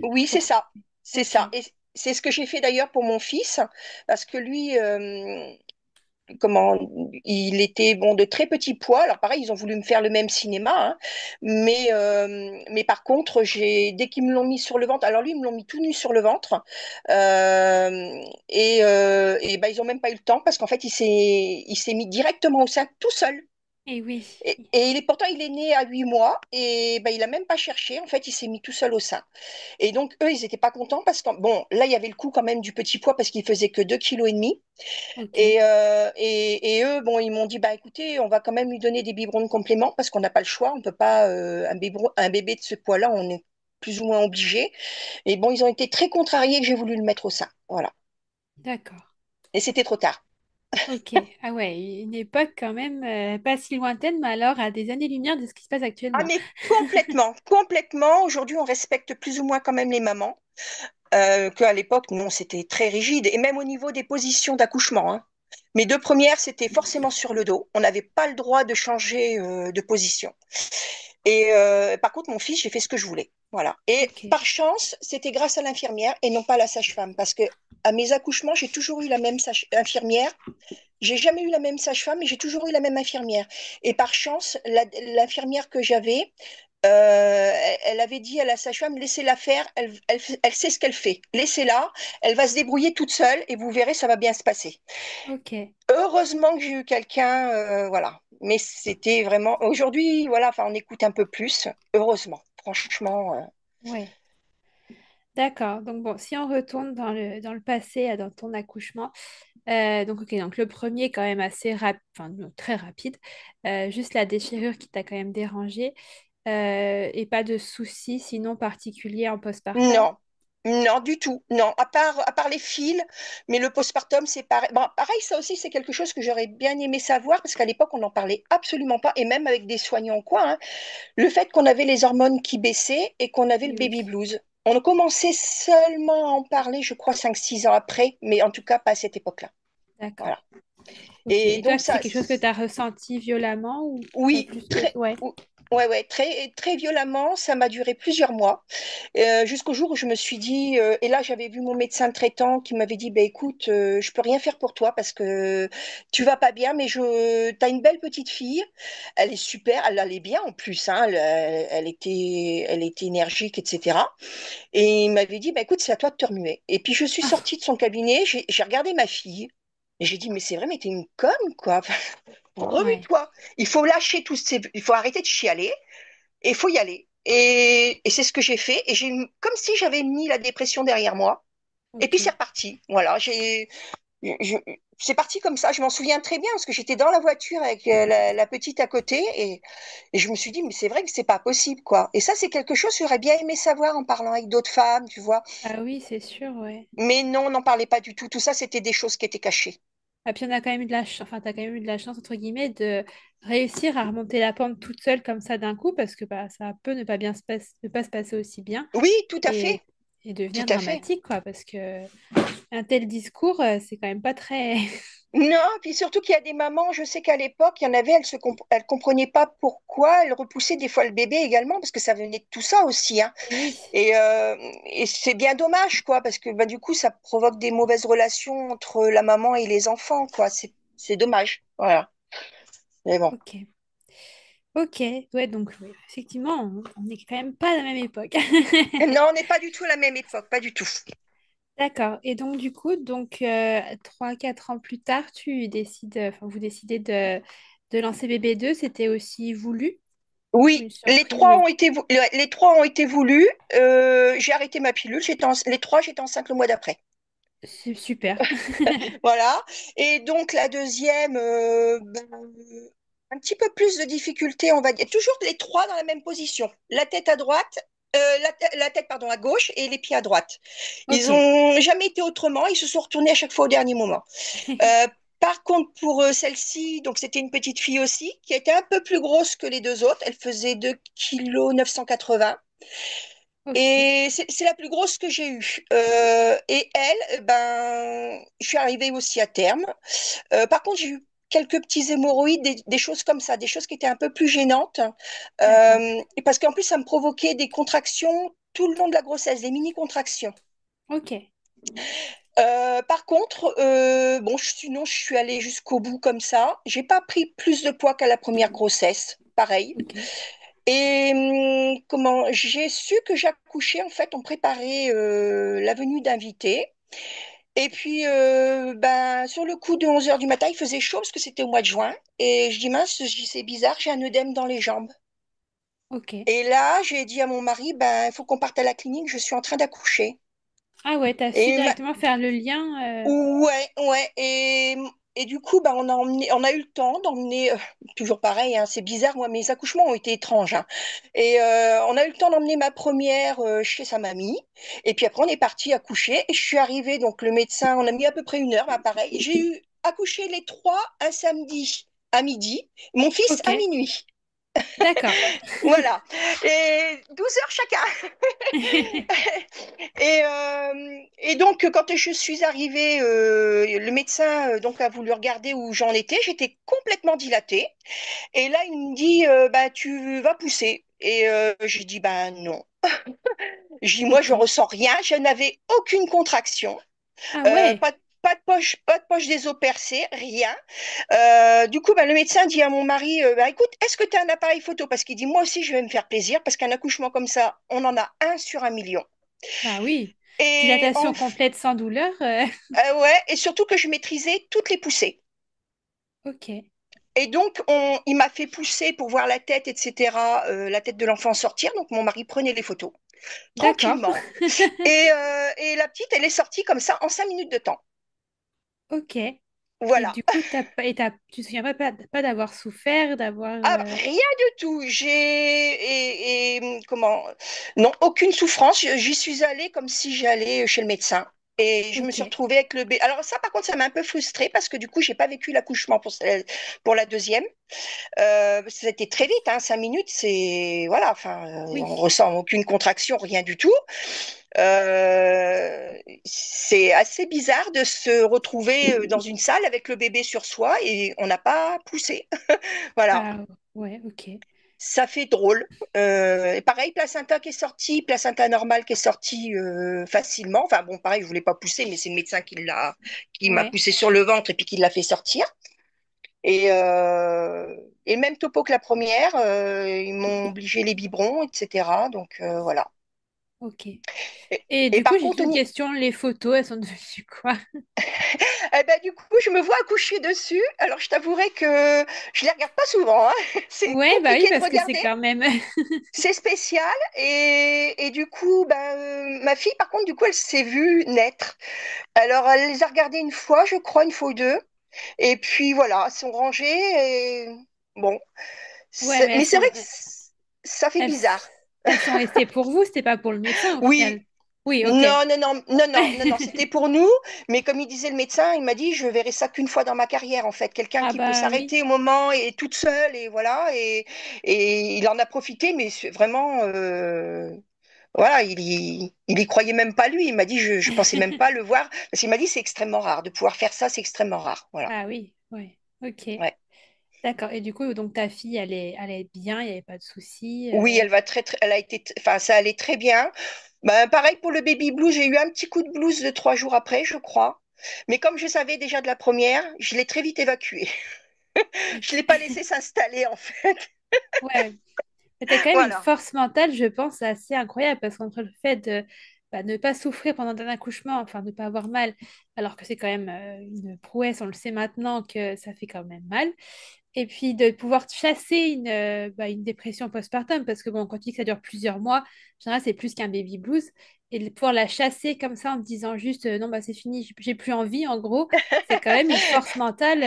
[SPEAKER 2] oui, c'est
[SPEAKER 1] pour...
[SPEAKER 2] ça. C'est
[SPEAKER 1] Ok,
[SPEAKER 2] ça. Et c'est ce que j'ai fait d'ailleurs pour mon fils, parce que lui, comment, il était bon de très petit poids. Alors pareil, ils ont voulu me faire le même cinéma, hein. Mais par contre, dès qu'ils me l'ont mis sur le ventre, alors lui, ils me l'ont mis tout nu sur le ventre. Et ben, ils ont même pas eu le temps parce qu'en fait, il s'est mis directement au sein tout seul.
[SPEAKER 1] et oui.
[SPEAKER 2] Et pourtant, il est né à 8 mois et ben, il a même pas cherché. En fait, il s'est mis tout seul au sein. Et donc, eux, ils n'étaient pas contents parce que, bon, là, il y avait le coup quand même du petit poids parce qu'il faisait que 2,5 kg.
[SPEAKER 1] Ok,
[SPEAKER 2] Et eux, bon, ils m'ont dit, bah écoutez, on va quand même lui donner des biberons de complément parce qu'on n'a pas le choix. On peut pas, un bébé de ce poids-là, on est plus ou moins obligé. Et bon, ils ont été très contrariés que j'ai voulu le mettre au sein. Voilà.
[SPEAKER 1] d'accord.
[SPEAKER 2] Et c'était trop tard.
[SPEAKER 1] Ok, ah ouais, une époque quand même pas si lointaine, mais alors à des années-lumière de ce qui se passe
[SPEAKER 2] Ah,
[SPEAKER 1] actuellement.
[SPEAKER 2] mais complètement, complètement. Aujourd'hui, on respecte plus ou moins quand même les mamans. Qu'à l'époque, non, c'était très rigide. Et même au niveau des positions d'accouchement, hein. Mes deux premières, c'était forcément sur le dos. On n'avait pas le droit de changer de position. Et par contre, mon fils, j'ai fait ce que je voulais. Voilà. Et
[SPEAKER 1] Ok,
[SPEAKER 2] par chance, c'était grâce à l'infirmière et non pas à la sage-femme. Parce que à mes accouchements, j'ai toujours eu la même infirmière. J'ai jamais eu la même sage-femme, mais j'ai toujours eu la même infirmière. Et par chance, l'infirmière que j'avais, elle avait dit à la sage-femme, laissez-la faire, elle sait ce qu'elle fait. Laissez-la, elle va se débrouiller toute seule et vous verrez, ça va bien se passer.
[SPEAKER 1] ok,
[SPEAKER 2] Heureusement que j'ai eu quelqu'un, voilà. Mais c'était vraiment. Aujourd'hui, voilà, enfin, on écoute un peu plus. Heureusement, franchement.
[SPEAKER 1] ouais. D'accord. Donc bon, si on retourne dans le passé, dans ton accouchement, donc ok, donc le premier quand même assez rapide, enfin non, très rapide, juste la déchirure qui t'a quand même dérangé, et pas de soucis sinon particuliers en postpartum.
[SPEAKER 2] Non, non, du tout. Non, à part les fils, mais le postpartum, c'est pareil. Bon, pareil, ça aussi, c'est quelque chose que j'aurais bien aimé savoir, parce qu'à l'époque, on n'en parlait absolument pas, et même avec des soignants, quoi, hein. Le fait qu'on avait les hormones qui baissaient et qu'on avait le
[SPEAKER 1] Et oui,
[SPEAKER 2] baby blues. On a commencé seulement à en parler, je crois, 5, 6 ans après, mais en tout cas, pas à cette époque-là. Voilà.
[SPEAKER 1] d'accord. Ok.
[SPEAKER 2] Et
[SPEAKER 1] Et toi,
[SPEAKER 2] donc,
[SPEAKER 1] c'est
[SPEAKER 2] ça,
[SPEAKER 1] quelque chose que tu as ressenti violemment ou pas
[SPEAKER 2] oui,
[SPEAKER 1] plus que... Ouais,
[SPEAKER 2] ouais, ouais, très, très violemment. Ça m'a duré plusieurs mois, jusqu'au jour où je me suis dit, et là j'avais vu mon médecin traitant qui m'avait dit, bah, écoute, je peux rien faire pour toi parce que tu vas pas bien, mais t'as une belle petite fille, elle est super, elle allait bien en plus, hein, elle était énergique, etc. Et il m'avait dit, bah, écoute, c'est à toi de te remuer. Et puis je suis sortie de son cabinet, j'ai regardé ma fille. Et j'ai dit, mais c'est vrai, mais t'es une conne, quoi.
[SPEAKER 1] ouais.
[SPEAKER 2] Remue-toi. Il faut arrêter de chialer et il faut y aller. Et c'est ce que j'ai fait. Et comme si j'avais mis la dépression derrière moi. Et puis
[SPEAKER 1] Ok.
[SPEAKER 2] c'est reparti. Voilà. c'est parti comme ça. Je m'en souviens très bien parce que j'étais dans la voiture avec la petite à côté et je me suis dit, mais c'est vrai que c'est pas possible, quoi. Et ça, c'est quelque chose que j'aurais bien aimé savoir en parlant avec d'autres femmes, tu vois.
[SPEAKER 1] Ah oui, c'est sûr, ouais.
[SPEAKER 2] Mais non, on n'en parlait pas du tout. Tout ça, c'était des choses qui étaient cachées.
[SPEAKER 1] Et puis on a quand même eu de la chance, enfin, t'as quand même eu de la chance, entre guillemets, de réussir à remonter la pente toute seule comme ça d'un coup, parce que bah, ça peut ne pas bien ne pas se passer aussi bien
[SPEAKER 2] Oui, tout à
[SPEAKER 1] et,
[SPEAKER 2] fait.
[SPEAKER 1] et
[SPEAKER 2] Tout
[SPEAKER 1] devenir
[SPEAKER 2] à fait.
[SPEAKER 1] dramatique, quoi, parce que un tel discours, c'est quand même pas très...
[SPEAKER 2] Non, puis surtout qu'il y a des mamans, je sais qu'à l'époque, il y en avait, elles comprenaient pas pourquoi elles repoussaient des fois le bébé également, parce que ça venait de tout ça aussi, hein.
[SPEAKER 1] Et oui,
[SPEAKER 2] Et c'est bien dommage, quoi, parce que bah, du coup, ça provoque des mauvaises relations entre la maman et les enfants, quoi. C'est dommage. Voilà. Mais bon.
[SPEAKER 1] ok. Ok, ouais, donc oui, effectivement, on n'est quand même pas à la même époque.
[SPEAKER 2] Non, on n'est pas du tout à la même époque, pas du tout.
[SPEAKER 1] D'accord. Et donc, du coup, donc 3, 4 ans plus tard, tu décides, enfin, vous décidez de lancer BB2, c'était aussi voulu?
[SPEAKER 2] Oui,
[SPEAKER 1] Une surprise,
[SPEAKER 2] ont
[SPEAKER 1] oui.
[SPEAKER 2] été, les trois ont été voulus. J'ai arrêté ma pilule. Les trois, j'étais enceinte le mois d'après.
[SPEAKER 1] Super.
[SPEAKER 2] Voilà. Et donc la deuxième, un petit peu plus de difficulté, on va dire. Toujours les trois dans la même position. La tête à droite, la tête pardon à gauche et les pieds à droite. Ils
[SPEAKER 1] Ok.
[SPEAKER 2] ont jamais été autrement. Ils se sont retournés à chaque fois au dernier moment. Euh, Par contre, pour celle-ci, donc c'était une petite fille aussi, qui était un peu plus grosse que les deux autres. Elle faisait 2 kg 980.
[SPEAKER 1] Ok.
[SPEAKER 2] Et c'est la plus grosse que j'ai eue. Et elle, ben, je suis arrivée aussi à terme. Par contre, j'ai eu quelques petits hémorroïdes, des choses comme ça, des choses qui étaient un peu plus gênantes.
[SPEAKER 1] D'accord.
[SPEAKER 2] Et parce qu'en plus, ça me provoquait des contractions tout le long de la grossesse, des mini-contractions.
[SPEAKER 1] Ok.
[SPEAKER 2] Par contre, bon, sinon, je suis allée jusqu'au bout comme ça. J'ai pas pris plus de poids qu'à la première grossesse, pareil.
[SPEAKER 1] Ok.
[SPEAKER 2] Et comment j'ai su que j'accouchais, en fait, on préparait la venue d'invités. Et puis, ben, sur le coup de 11 heures du matin, il faisait chaud parce que c'était au mois de juin. Et je dis, mince, c'est bizarre, j'ai un œdème dans les jambes.
[SPEAKER 1] Ok.
[SPEAKER 2] Et là, j'ai dit à mon mari, ben, il faut qu'on parte à la clinique, je suis en train d'accoucher.
[SPEAKER 1] Ah ouais, t'as su
[SPEAKER 2] Et
[SPEAKER 1] directement faire le lien.
[SPEAKER 2] ouais, ouais. Et du coup, bah, on a eu le temps d'emmener, toujours pareil, hein, c'est bizarre, moi, mes accouchements ont été étranges, hein. Et on a eu le temps d'emmener ma première chez sa mamie. Et puis après, on est parti accoucher. Et je suis arrivée, donc le médecin, on a mis à peu près 1 heure, bah, pareil. J'ai eu accouché les trois un samedi à midi, mon fils
[SPEAKER 1] Ok.
[SPEAKER 2] à minuit.
[SPEAKER 1] D'accord.
[SPEAKER 2] Voilà. Et 12 heures chacun. Et donc, quand je suis arrivée, le médecin donc a voulu regarder où j'en étais. J'étais complètement dilatée. Et là, il me dit, bah, tu vas pousser. Et j'ai dit, bah non. Je dis, moi, je
[SPEAKER 1] Ok.
[SPEAKER 2] ressens rien. Je n'avais aucune contraction.
[SPEAKER 1] Ah ouais.
[SPEAKER 2] Pas de poche des os percés, rien. Du coup, bah, le médecin dit à mon mari, bah, écoute, est-ce que tu as un appareil photo? Parce qu'il dit, moi aussi, je vais me faire plaisir, parce qu'un accouchement comme ça, on en a un sur 1 million.
[SPEAKER 1] Bah oui.
[SPEAKER 2] Et,
[SPEAKER 1] Dilatation complète sans douleur.
[SPEAKER 2] ouais, et surtout que je maîtrisais toutes les poussées.
[SPEAKER 1] Ok.
[SPEAKER 2] Et donc, il m'a fait pousser pour voir la tête, etc., la tête de l'enfant sortir. Donc, mon mari prenait les photos
[SPEAKER 1] D'accord.
[SPEAKER 2] tranquillement. Et la petite, elle est sortie comme ça en 5 minutes de temps.
[SPEAKER 1] Ok. Et
[SPEAKER 2] Voilà.
[SPEAKER 1] du coup, tu te souviens pas d'avoir souffert,
[SPEAKER 2] Ah, rien du tout. Comment? Non, aucune souffrance. J'y suis allée comme si j'allais chez le médecin. Et je me
[SPEAKER 1] Ok.
[SPEAKER 2] suis retrouvée avec le bébé. Alors ça, par contre, ça m'a un peu frustrée parce que du coup, j'ai pas vécu l'accouchement pour la deuxième. C'était très vite, hein, 5 minutes, c'est voilà. Enfin,
[SPEAKER 1] Oui.
[SPEAKER 2] on ressent aucune contraction, rien du tout. C'est assez bizarre de se retrouver dans une salle avec le bébé sur soi et on n'a pas poussé. Voilà.
[SPEAKER 1] Bah ouais, ok.
[SPEAKER 2] Ça fait drôle. Et pareil, placenta qui est sorti, placenta normal qui est sorti facilement. Enfin bon, pareil, je voulais pas pousser, mais c'est le médecin qui m'a
[SPEAKER 1] Ouais,
[SPEAKER 2] poussé sur le ventre et puis qui l'a fait sortir. Et, et même topo que la première, ils m'ont obligé les biberons, etc. Donc voilà.
[SPEAKER 1] Ok.
[SPEAKER 2] Et,
[SPEAKER 1] Et
[SPEAKER 2] et
[SPEAKER 1] du coup,
[SPEAKER 2] par
[SPEAKER 1] j'ai
[SPEAKER 2] contre,
[SPEAKER 1] une question, les photos, elles sont devenues quoi?
[SPEAKER 2] eh ben, du coup, je me vois accoucher dessus. Alors, je t'avouerai que je les regarde pas souvent, hein. C'est
[SPEAKER 1] Ouais, bah oui,
[SPEAKER 2] compliqué de
[SPEAKER 1] parce que c'est
[SPEAKER 2] regarder.
[SPEAKER 1] quand même.
[SPEAKER 2] C'est spécial. Et du coup, ben, ma fille, par contre, du coup, elle s'est vue naître. Alors, elle les a regardées une fois, je crois, une fois ou deux. Et puis, voilà, elles sont rangées. Et bon.
[SPEAKER 1] Ouais, mais
[SPEAKER 2] Mais c'est vrai que ça fait
[SPEAKER 1] elles,
[SPEAKER 2] bizarre.
[SPEAKER 1] elles sont restées pour vous, c'était pas pour le médecin au final.
[SPEAKER 2] Oui.
[SPEAKER 1] Oui, ok.
[SPEAKER 2] Non, non, non, non, non, non, non, c'était pour nous. Mais comme il disait le médecin, il m'a dit, je verrai ça qu'une fois dans ma carrière, en fait. Quelqu'un
[SPEAKER 1] Ah
[SPEAKER 2] qui peut
[SPEAKER 1] bah oui.
[SPEAKER 2] s'arrêter au moment et toute seule, et voilà. Et il en a profité, mais vraiment, voilà, il y croyait même pas lui. Il m'a dit, je pensais même pas le voir. Parce qu'il m'a dit, c'est extrêmement rare. De pouvoir faire ça, c'est extrêmement rare. Voilà.
[SPEAKER 1] Ah oui, ouais. Ok.
[SPEAKER 2] Ouais.
[SPEAKER 1] D'accord. Et du coup, donc ta fille, elle est bien, il n'y avait pas de soucis.
[SPEAKER 2] Oui, elle va elle a été, enfin, ça allait très bien. Ben, pareil pour le baby blues, j'ai eu un petit coup de blues de 3 jours après, je crois. Mais comme je savais déjà de la première, je l'ai très vite évacuée. Je l'ai
[SPEAKER 1] Ok.
[SPEAKER 2] pas laissé s'installer en fait.
[SPEAKER 1] Ouais. T'as quand même une
[SPEAKER 2] Voilà.
[SPEAKER 1] force mentale, je pense, assez incroyable parce qu'entre le fait de ne pas souffrir pendant un accouchement, enfin ne pas avoir mal, alors que c'est quand même une prouesse, on le sait maintenant que ça fait quand même mal, et puis de pouvoir chasser une dépression postpartum, parce que bon, quand tu dis que ça dure plusieurs mois, en général c'est plus qu'un baby blues, et de pouvoir la chasser comme ça en te disant juste non, bah c'est fini, j'ai plus envie, en gros, c'est quand même une force mentale.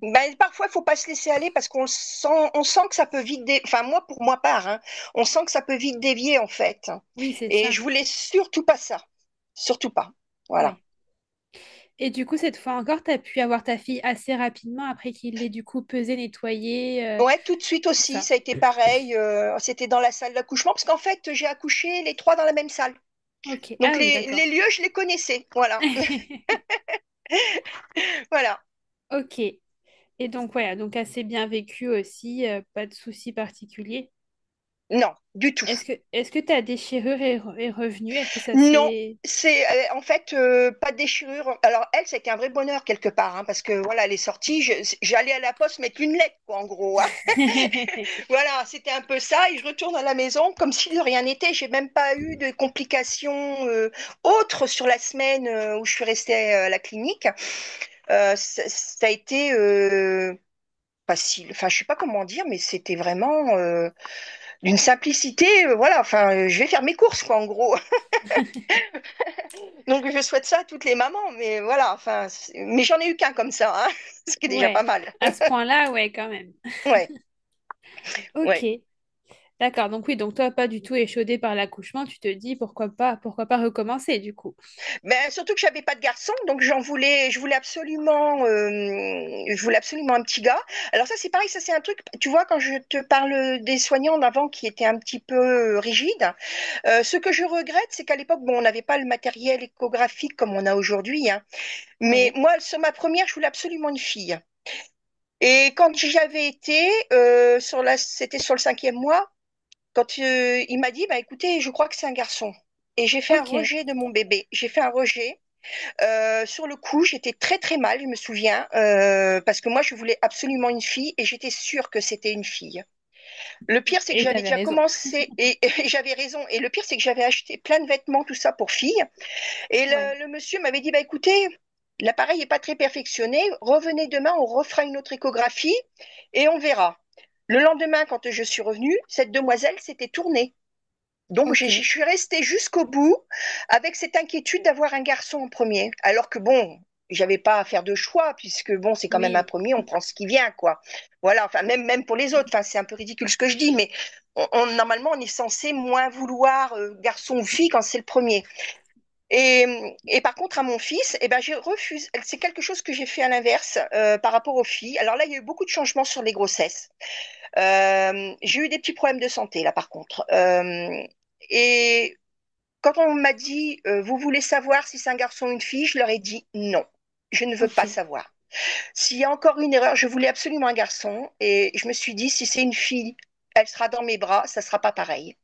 [SPEAKER 2] Ben, parfois, il faut pas se laisser aller parce on sent que ça peut vite, enfin moi pour moi part, hein, on sent que ça peut vite dévier en fait.
[SPEAKER 1] Oui, c'est
[SPEAKER 2] Et
[SPEAKER 1] ça.
[SPEAKER 2] je voulais surtout pas ça, surtout pas. Voilà.
[SPEAKER 1] Ouais. Et du coup, cette fois encore, tu as pu avoir ta fille assez rapidement après qu'il l'ait du coup pesée, nettoyée,
[SPEAKER 2] Ouais, tout de suite
[SPEAKER 1] tout
[SPEAKER 2] aussi,
[SPEAKER 1] ça.
[SPEAKER 2] ça a été pareil. C'était dans la salle d'accouchement parce qu'en fait, j'ai accouché les trois dans la même salle.
[SPEAKER 1] Ok.
[SPEAKER 2] Donc
[SPEAKER 1] Ah oui, d'accord.
[SPEAKER 2] les lieux, je les connaissais. Voilà, voilà.
[SPEAKER 1] Ok. Et donc, voilà, donc assez bien vécu aussi, pas de soucis particuliers.
[SPEAKER 2] Non, du tout.
[SPEAKER 1] Est-ce que ta déchirure est revenue? Est-ce que ça
[SPEAKER 2] Non,
[SPEAKER 1] s'est...
[SPEAKER 2] c'est en fait pas de déchirure. Alors elle, c'était un vrai bonheur quelque part, hein, parce que voilà, elle est sortie. J'allais à la poste mettre une lettre, quoi, en gros, hein. Voilà, c'était un peu ça. Et je retourne à la maison comme si de rien n'était. J'ai même pas eu de complications autres sur la semaine où je suis restée à la clinique. Ça a été facile. Enfin, je sais pas comment dire, mais c'était vraiment d'une simplicité. Voilà, enfin, je vais faire mes courses, quoi, en gros. Donc, je souhaite ça à toutes les mamans, mais voilà, enfin, mais j'en ai eu qu'un comme ça, hein, ce qui est déjà pas
[SPEAKER 1] Ouais,
[SPEAKER 2] mal.
[SPEAKER 1] à ce point-là, ouais, quand même.
[SPEAKER 2] Ouais,
[SPEAKER 1] Ok.
[SPEAKER 2] ouais.
[SPEAKER 1] D'accord, donc oui, donc toi, pas du tout échaudé par l'accouchement, tu te dis pourquoi pas recommencer du coup.
[SPEAKER 2] Ben, surtout que j'avais pas de garçon, donc je voulais absolument un petit gars. Alors ça, c'est pareil, ça c'est un truc, tu vois, quand je te parle des soignants d'avant qui étaient un petit peu rigides, ce que je regrette, c'est qu'à l'époque, bon, on n'avait pas le matériel échographique comme on a aujourd'hui, hein. Mais
[SPEAKER 1] Oui,
[SPEAKER 2] moi, sur ma première, je voulais absolument une fille. Et quand j'y avais été, c'était sur le 5e mois, quand il m'a dit, bah écoutez, je crois que c'est un garçon. Et j'ai fait un
[SPEAKER 1] ok.
[SPEAKER 2] rejet de mon bébé. J'ai fait un rejet. Sur le coup, j'étais très très mal, je me souviens, parce que moi, je voulais absolument une fille et j'étais sûre que c'était une fille. Le pire, c'est que
[SPEAKER 1] Et
[SPEAKER 2] j'avais
[SPEAKER 1] t'avais
[SPEAKER 2] déjà
[SPEAKER 1] raison.
[SPEAKER 2] commencé et j'avais raison. Et le pire, c'est que j'avais acheté plein de vêtements, tout ça pour fille. Et
[SPEAKER 1] Ouais,
[SPEAKER 2] le monsieur m'avait dit, bah écoutez, l'appareil n'est pas très perfectionné. Revenez demain, on refera une autre échographie et on verra. Le lendemain, quand je suis revenue, cette demoiselle s'était tournée. Donc,
[SPEAKER 1] ok.
[SPEAKER 2] je suis restée jusqu'au bout avec cette inquiétude d'avoir un garçon en premier. Alors que bon, j'avais pas à faire de choix puisque bon, c'est quand même un
[SPEAKER 1] Oui,
[SPEAKER 2] premier, on prend ce qui vient, quoi. Voilà, enfin, même pour les autres, enfin, c'est un peu ridicule ce que je dis, mais normalement, on est censé moins vouloir garçon ou fille quand c'est le premier. Et par contre, à mon fils, eh ben, j'ai refusé. C'est quelque chose que j'ai fait à l'inverse par rapport aux filles. Alors là, il y a eu beaucoup de changements sur les grossesses. J'ai eu des petits problèmes de santé là, par contre. Et quand on m'a dit, vous voulez savoir si c'est un garçon ou une fille, je leur ai dit non, je ne veux pas
[SPEAKER 1] ok.
[SPEAKER 2] savoir. S'il y a encore une erreur, je voulais absolument un garçon et je me suis dit, si c'est une fille, elle sera dans mes bras, ça sera pas pareil.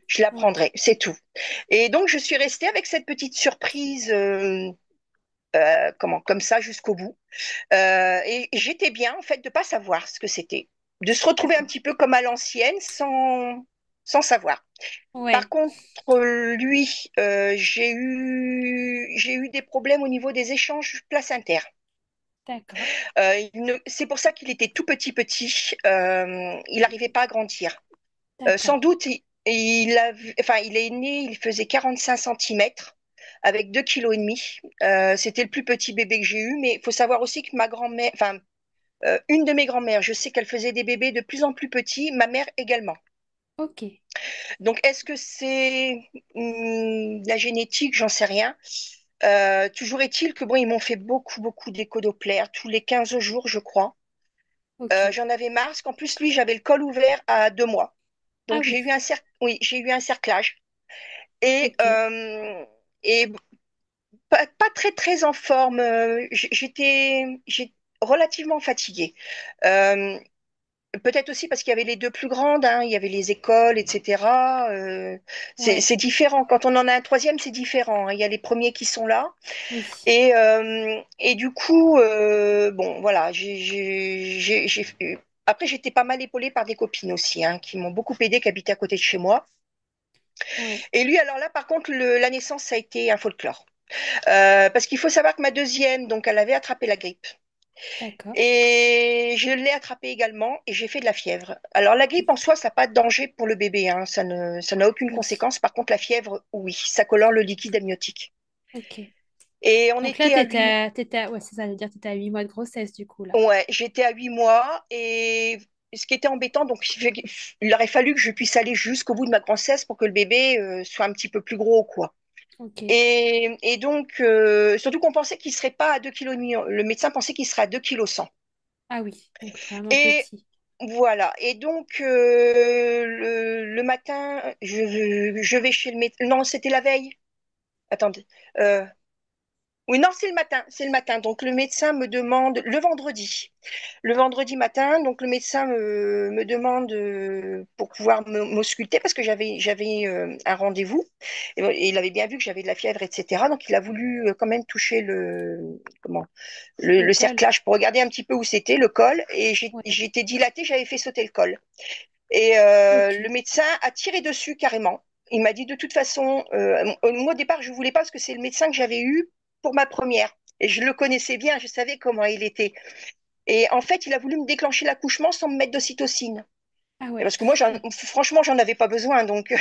[SPEAKER 2] Je la
[SPEAKER 1] Ouais.
[SPEAKER 2] prendrai, c'est tout. Et donc, je suis restée avec cette petite surprise, comme ça, jusqu'au bout. Et j'étais bien, en fait, de pas savoir ce que c'était, de se retrouver un
[SPEAKER 1] D'accord.
[SPEAKER 2] petit peu comme à l'ancienne, sans savoir. Par
[SPEAKER 1] Ouais,
[SPEAKER 2] contre, lui, j'ai eu des problèmes au niveau des échanges placentaires.
[SPEAKER 1] d'accord,
[SPEAKER 2] C'est pour ça qu'il était tout petit petit. Il n'arrivait pas à grandir. Sans
[SPEAKER 1] d'accord.
[SPEAKER 2] doute, il est né, il faisait 45 centimètres avec 2,5 kg. C'était le plus petit bébé que j'ai eu, mais il faut savoir aussi que ma grand-mère, enfin, une de mes grand-mères, je sais qu'elle faisait des bébés de plus en plus petits, ma mère également.
[SPEAKER 1] Ok,
[SPEAKER 2] Donc, est-ce que c'est la génétique? J'en sais rien. Toujours est-il que bon, ils m'ont fait beaucoup, beaucoup d'écho Doppler tous les 15 jours, je crois.
[SPEAKER 1] ok.
[SPEAKER 2] J'en avais marre, parce qu'en plus, lui, j'avais le col ouvert à 2 mois.
[SPEAKER 1] Ah
[SPEAKER 2] Donc,
[SPEAKER 1] oui,
[SPEAKER 2] oui, j'ai eu un cerclage. Et,
[SPEAKER 1] ok,
[SPEAKER 2] et pas très, très en forme. J'ai relativement fatiguée. Euh, Peut-être aussi parce qu'il y avait les deux plus grandes, hein, il y avait les écoles, etc.
[SPEAKER 1] ouais,
[SPEAKER 2] C'est différent. Quand on en a un troisième, c'est différent, hein. Il y a les premiers qui sont là.
[SPEAKER 1] oui,
[SPEAKER 2] Et du coup, bon, voilà, après, j'étais pas mal épaulée par des copines aussi, hein, qui m'ont beaucoup aidée, qui habitaient à côté de chez moi.
[SPEAKER 1] ouais,
[SPEAKER 2] Et lui, alors là, par contre, la naissance, ça a été un folklore. Parce qu'il faut savoir que ma deuxième, donc, elle avait attrapé la grippe.
[SPEAKER 1] d'accord.
[SPEAKER 2] Et je l'ai attrapée également et j'ai fait de la fièvre. Alors, la grippe en soi, ça n'a pas de danger pour le bébé, hein, ça n'a aucune
[SPEAKER 1] Oui,
[SPEAKER 2] conséquence. Par contre, la fièvre, oui, ça colore le liquide amniotique.
[SPEAKER 1] ok.
[SPEAKER 2] Et on
[SPEAKER 1] Donc là,
[SPEAKER 2] était à 8 mois.
[SPEAKER 1] ouais, c'est ça, je veux dire, t'étais à 8 mois de grossesse du coup, là.
[SPEAKER 2] Ouais, j'étais à 8 mois et ce qui était embêtant, donc il aurait fallu que je puisse aller jusqu'au bout de ma grossesse pour que le bébé soit un petit peu plus gros, quoi.
[SPEAKER 1] Ok.
[SPEAKER 2] Et donc, surtout qu'on pensait qu'il serait pas à 2,5 kg. Le médecin pensait qu'il serait à 2,1 kg.
[SPEAKER 1] Ah oui, donc vraiment
[SPEAKER 2] Et
[SPEAKER 1] petit.
[SPEAKER 2] voilà. Et donc, le matin, je vais chez le médecin. Non, c'était la veille. Attendez. Euh, Oui, non, c'est le matin, c'est le matin. Donc le médecin me demande le vendredi. Le vendredi matin, donc le médecin me demande pour pouvoir m'ausculter parce que j'avais un rendez-vous et il avait bien vu que j'avais de la fièvre, etc. Donc il a voulu quand même toucher
[SPEAKER 1] Le
[SPEAKER 2] le
[SPEAKER 1] col.
[SPEAKER 2] cerclage pour regarder un petit peu où c'était le col et
[SPEAKER 1] Ouais.
[SPEAKER 2] j'étais dilatée, j'avais fait sauter le col. Et
[SPEAKER 1] Ok.
[SPEAKER 2] le médecin a tiré dessus carrément. Il m'a dit de toute façon, moi au départ je voulais pas parce que c'est le médecin que j'avais eu pour ma première. Et je le connaissais bien, je savais comment il était. Et en fait, il a voulu me déclencher l'accouchement sans me mettre d'ocytocine.
[SPEAKER 1] Ah
[SPEAKER 2] Et
[SPEAKER 1] ouais.
[SPEAKER 2] parce que moi, franchement, j'en avais pas besoin. Donc,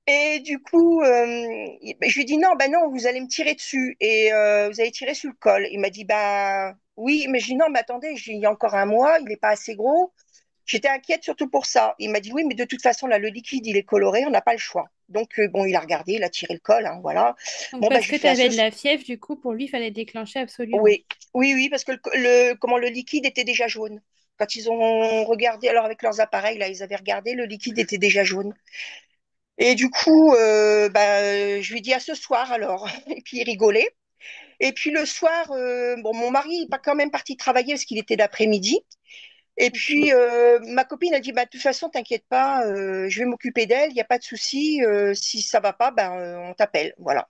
[SPEAKER 2] et du coup, je lui ai dit non, ben non, vous allez me tirer dessus et vous allez tirer sur le col. Il m'a dit bah oui, mais je dis non, mais attendez, il y a encore un mois, il n'est pas assez gros. J'étais inquiète surtout pour ça. Il m'a dit oui, mais de toute façon, là, le liquide, il est coloré, on n'a pas le choix. Donc, bon, il a regardé, il a tiré le col, hein, voilà.
[SPEAKER 1] Donc
[SPEAKER 2] Bon, bah,
[SPEAKER 1] parce
[SPEAKER 2] je lui
[SPEAKER 1] que
[SPEAKER 2] fais
[SPEAKER 1] tu
[SPEAKER 2] un
[SPEAKER 1] avais
[SPEAKER 2] ce.
[SPEAKER 1] de la fièvre, du coup, pour lui, il fallait déclencher absolument.
[SPEAKER 2] Oui, oui, oui, parce que comment le liquide était déjà jaune. Quand ils ont regardé, alors avec leurs appareils, là, ils avaient regardé, le liquide était déjà jaune. Et du coup, je lui dis à ce soir alors. Et puis il rigolait. Et puis le soir, bon, mon mari est pas quand même parti travailler parce qu'il était d'après-midi. Et
[SPEAKER 1] Ok.
[SPEAKER 2] puis ma copine a dit, bah, de toute façon, t'inquiète pas, je vais m'occuper d'elle, il n'y a pas de souci. Si ça va pas, ben, on t'appelle. Voilà.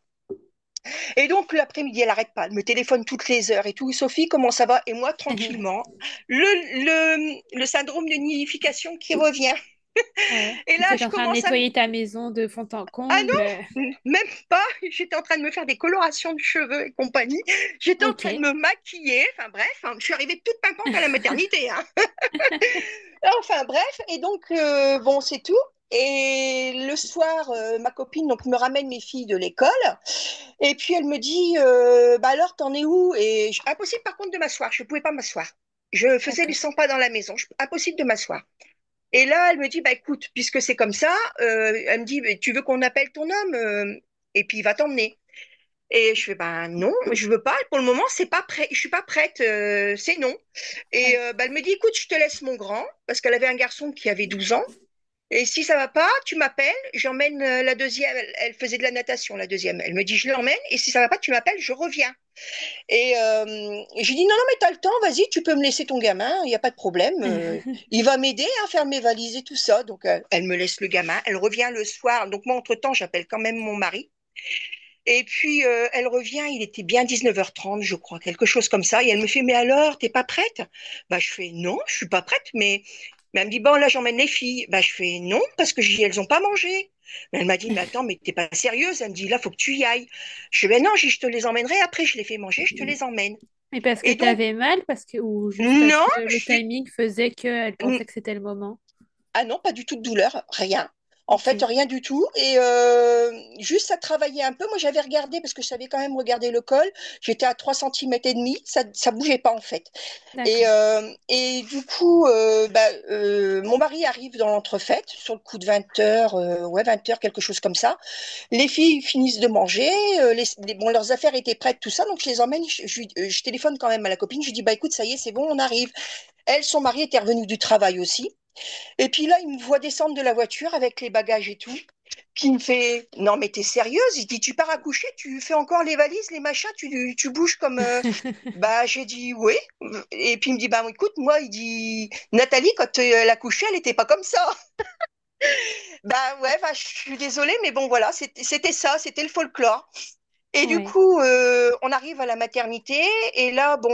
[SPEAKER 2] Et donc l'après-midi, elle arrête pas, elle me téléphone toutes les heures et tout. Sophie, comment ça va? Et moi, tranquillement, le syndrome de nidification qui revient.
[SPEAKER 1] Ouais.
[SPEAKER 2] Et
[SPEAKER 1] Donc
[SPEAKER 2] là,
[SPEAKER 1] tu étais
[SPEAKER 2] je
[SPEAKER 1] en train de
[SPEAKER 2] commence à.
[SPEAKER 1] nettoyer ta maison de fond en
[SPEAKER 2] Ah
[SPEAKER 1] comble.
[SPEAKER 2] non, même pas. J'étais en train de me faire des colorations de cheveux et compagnie. J'étais en train de
[SPEAKER 1] Ok.
[SPEAKER 2] me maquiller. Enfin bref, hein, je suis arrivée toute pimpante à la maternité, hein. Enfin bref, et donc bon, c'est tout. Et le soir, ma copine donc me ramène mes filles de l'école, et puis elle me dit, bah alors t'en es où? Et impossible par contre de m'asseoir. Je pouvais pas m'asseoir. Je faisais du
[SPEAKER 1] D'accord.
[SPEAKER 2] 100 pas dans la maison. Impossible de m'asseoir. Et là, elle me dit, bah écoute, puisque c'est comme ça, elle me dit, mais tu veux qu'on appelle ton homme et puis il va t'emmener. Et je fais, bah non, je veux pas. Pour le moment, c'est pas prêt. Je suis pas prête. C'est non. Et
[SPEAKER 1] Ouais.
[SPEAKER 2] bah, elle me dit, écoute, je te laisse mon grand, parce qu'elle avait un garçon qui avait 12 ans. Et si ça va pas, tu m'appelles, j'emmène la deuxième. Elle faisait de la natation, la deuxième. Elle me dit, je l'emmène, et si ça va pas, tu m'appelles, je reviens. Et j'ai dit, non, non, mais t'as le temps, vas-y, tu peux me laisser ton gamin, il n'y a pas de problème. Il va m'aider à faire mes valises et tout ça. Donc, elle me laisse le gamin, elle revient le soir. Donc, moi, entre-temps, j'appelle quand même mon mari. Et puis, elle revient, il était bien 19h30, je crois, quelque chose comme ça. Et elle me fait, mais alors, t'es pas prête? Bah, je fais, non, je suis pas prête, mais Mais elle me dit, bon, là, j'emmène les filles. Bah, je fais non, parce que elles ont pas mangé. Mais elle m'a dit, mais attends, mais t'es pas sérieuse. Elle me dit, là, faut que tu y ailles. Je fais, ben non, je te les emmènerai après. Je les fais manger, je te les emmène.
[SPEAKER 1] Mais parce que
[SPEAKER 2] Et donc,
[SPEAKER 1] t'avais mal, ou juste parce
[SPEAKER 2] non,
[SPEAKER 1] que
[SPEAKER 2] je
[SPEAKER 1] le
[SPEAKER 2] suis,
[SPEAKER 1] timing faisait qu'elle pensait que c'était le moment.
[SPEAKER 2] ah non, pas du tout de douleur, rien. En fait,
[SPEAKER 1] Ok,
[SPEAKER 2] rien du tout. Et juste à travailler un peu. Moi, j'avais regardé, parce que je savais quand même regarder le col. J'étais à 3,5 cm. Ça bougeait pas, en fait.
[SPEAKER 1] d'accord.
[SPEAKER 2] Et du coup, mon mari arrive dans l'entrefaite, sur le coup de 20 heures, ouais, 20 heures, quelque chose comme ça. Les filles finissent de manger. Bon, leurs affaires étaient prêtes, tout ça. Donc, je les emmène. Je téléphone quand même à la copine. Je lui dis, bah écoute, ça y est, c'est bon, on arrive. Elle, son mari était revenu du travail aussi. Et puis là, il me voit descendre de la voiture avec les bagages et tout. Puis il me fait, non mais t'es sérieuse? Il dit, tu pars à coucher, tu fais encore les valises, les machins, tu bouges comme... Bah j'ai dit oui. Et puis il me dit, bah écoute, moi, il dit, Nathalie, quand elle a couché, elle n'était pas comme ça. Bah ouais, bah, je suis désolée, mais bon voilà, c'était ça, c'était le folklore. Et du
[SPEAKER 1] Ouais,
[SPEAKER 2] coup, on arrive à la maternité et là, bon,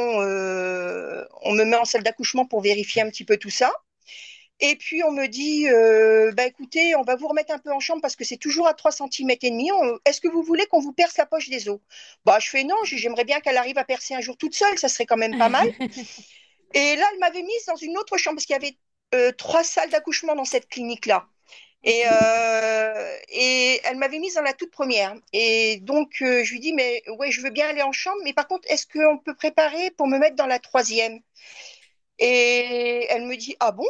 [SPEAKER 2] on me met en salle d'accouchement pour vérifier un petit peu tout ça. Et puis on me dit, bah écoutez, on va vous remettre un peu en chambre parce que c'est toujours à 3,5 cm. Est-ce que vous voulez qu'on vous perce la poche des os? Bah je fais non, j'aimerais bien qu'elle arrive à percer un jour toute seule, ça serait quand même pas mal. Et là, elle m'avait mise dans une autre chambre parce qu'il y avait 3 salles d'accouchement dans cette clinique-là.
[SPEAKER 1] ok.
[SPEAKER 2] Et elle m'avait mise dans la toute première. Et donc, je lui dis, mais ouais, je veux bien aller en chambre, mais par contre, est-ce qu'on peut préparer pour me mettre dans la troisième? Et elle me dit, ah bon?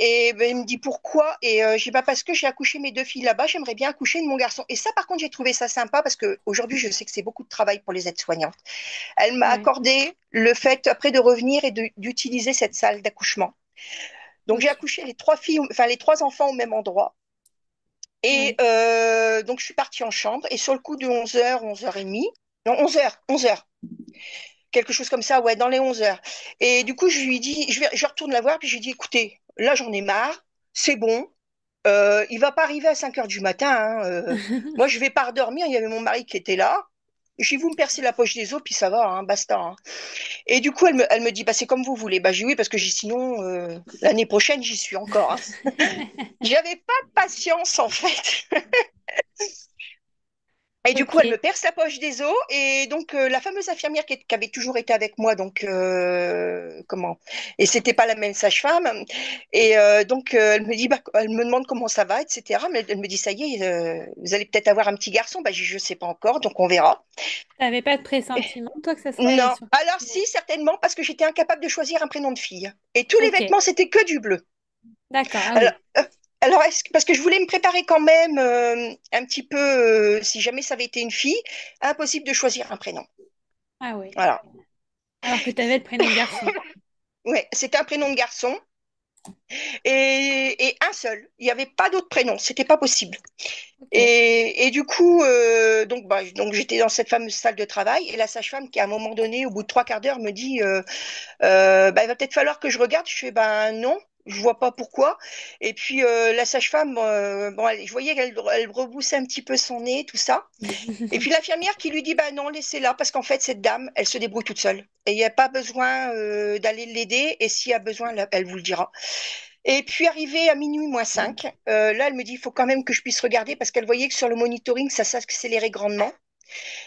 [SPEAKER 2] Et ben, il me dit pourquoi? Et je dis bah parce que j'ai accouché mes 2 filles là-bas, j'aimerais bien accoucher de mon garçon. Et ça, par contre, j'ai trouvé ça sympa parce que aujourd'hui, je sais que c'est beaucoup de travail pour les aides-soignantes. Elle m'a
[SPEAKER 1] Ouais,
[SPEAKER 2] accordé le fait après de revenir et d'utiliser cette salle d'accouchement. Donc j'ai
[SPEAKER 1] ok.
[SPEAKER 2] accouché les 3 filles, enfin les 3 enfants au même endroit. Et
[SPEAKER 1] Ouais,
[SPEAKER 2] donc je suis partie en chambre et sur le coup de 11 heures, 11 heures et demie, non 11 heures, quelque chose comme ça, ouais, dans les 11 heures. Et du coup, je lui dis, je retourne la voir, puis je lui dis, écoutez, là, j'en ai marre, c'est bon. Il va pas arriver à 5 heures du matin, hein. Moi, je vais pas redormir. Il y avait mon mari qui était là. Je dis, vous me percez la poche des os, puis ça va, hein, basta, hein. Et du coup, elle me dit, bah, c'est comme vous voulez. Bah, j'ai dit oui, parce que sinon, l'année prochaine, j'y suis encore, hein. J'avais pas de patience, en fait. Et du coup, elle me
[SPEAKER 1] ok.
[SPEAKER 2] perce la poche des os. Et donc, la fameuse infirmière qui avait toujours été avec moi, donc, comment? Et c'était pas la même sage-femme. Et donc, elle me dit, bah, elle me demande comment ça va, etc. Mais elle me dit, ça y est, vous allez peut-être avoir un petit garçon. Bah, je sais pas encore, donc on verra.
[SPEAKER 1] T'avais pas de
[SPEAKER 2] Et-
[SPEAKER 1] pressentiment, toi, que ça serait
[SPEAKER 2] non.
[SPEAKER 1] sur...
[SPEAKER 2] Alors, si, certainement, parce que j'étais incapable de choisir un prénom de fille. Et tous les
[SPEAKER 1] Ok,
[SPEAKER 2] vêtements, c'était que du bleu.
[SPEAKER 1] d'accord, ah
[SPEAKER 2] Alors,
[SPEAKER 1] oui.
[SPEAKER 2] parce que je voulais me préparer quand même un petit peu, si jamais ça avait été une fille, impossible de choisir un prénom.
[SPEAKER 1] Ah oui.
[SPEAKER 2] Voilà.
[SPEAKER 1] Alors que t'avais le prénom garçon.
[SPEAKER 2] Ouais, c'était un prénom de garçon et un seul. Il n'y avait pas d'autre prénom, c'était pas possible.
[SPEAKER 1] Ok.
[SPEAKER 2] Et du coup, donc j'étais dans cette fameuse salle de travail et la sage-femme qui à un moment donné, au bout de 3 quarts d'heure, me dit bah, il va peut-être falloir que je regarde. Je fais ben non. Je vois pas pourquoi. Et puis la sage-femme, bon, je voyais qu'elle reboussait un petit peu son nez, tout ça. Et puis l'infirmière qui lui dit, bah non, laissez-la, parce qu'en fait, cette dame, elle se débrouille toute seule. Et il n'y a pas besoin d'aller l'aider, et s'il y a besoin, elle vous le dira. Et puis arrivé à minuit moins 5, là, elle me dit, il faut quand même que je puisse regarder, parce qu'elle voyait que sur le monitoring, ça s'accélérait grandement.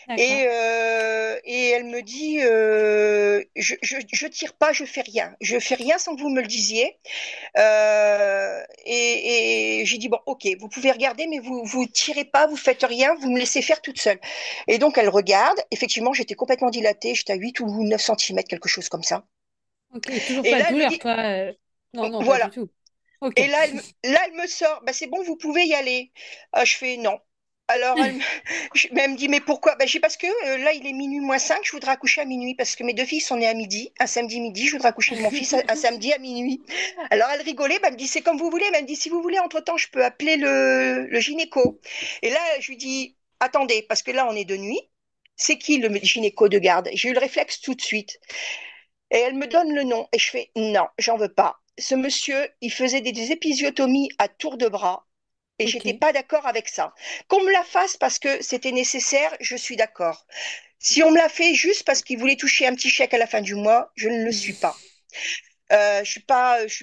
[SPEAKER 1] D'accord.
[SPEAKER 2] Et elle me dit, je tire pas, je fais rien. Je fais rien sans que vous me le disiez. Et j'ai dit, bon, ok, vous pouvez regarder, mais vous tirez pas, vous faites rien, vous me laissez faire toute seule. Et donc, elle regarde. Effectivement, j'étais complètement dilatée, j'étais à 8 ou 9 cm, quelque chose comme ça.
[SPEAKER 1] Ok, et toujours
[SPEAKER 2] Et
[SPEAKER 1] pas de
[SPEAKER 2] là, elle me
[SPEAKER 1] douleur,
[SPEAKER 2] dit,
[SPEAKER 1] toi? Non, non, pas du
[SPEAKER 2] voilà.
[SPEAKER 1] tout. Ok.
[SPEAKER 2] Et là, elle me sort, bah, c'est bon, vous pouvez y aller. Ah, je fais non. Alors, elle me dit, mais pourquoi? Bah, j'ai parce que là, il est minuit moins 5, je voudrais accoucher à minuit parce que mes 2 filles sont nées à midi, un samedi midi, je voudrais accoucher de mon fils un samedi à minuit. Alors, elle rigolait, bah, elle me dit, c'est comme vous voulez. Elle me dit, si vous voulez, entre-temps, je peux appeler le gynéco. Et là, je lui dis, attendez, parce que là, on est de nuit. C'est qui le gynéco de garde? J'ai eu le réflexe tout de suite. Et elle me donne le nom et je fais non, j'en veux pas. Ce monsieur, il faisait des épisiotomies à tour de bras et
[SPEAKER 1] Ok.
[SPEAKER 2] j'étais pas d'accord avec ça. Qu'on me la fasse parce que c'était nécessaire, je suis d'accord. Si on me l'a fait juste parce qu'il voulait toucher un petit chèque à la fin du mois, je ne le suis pas. Je suis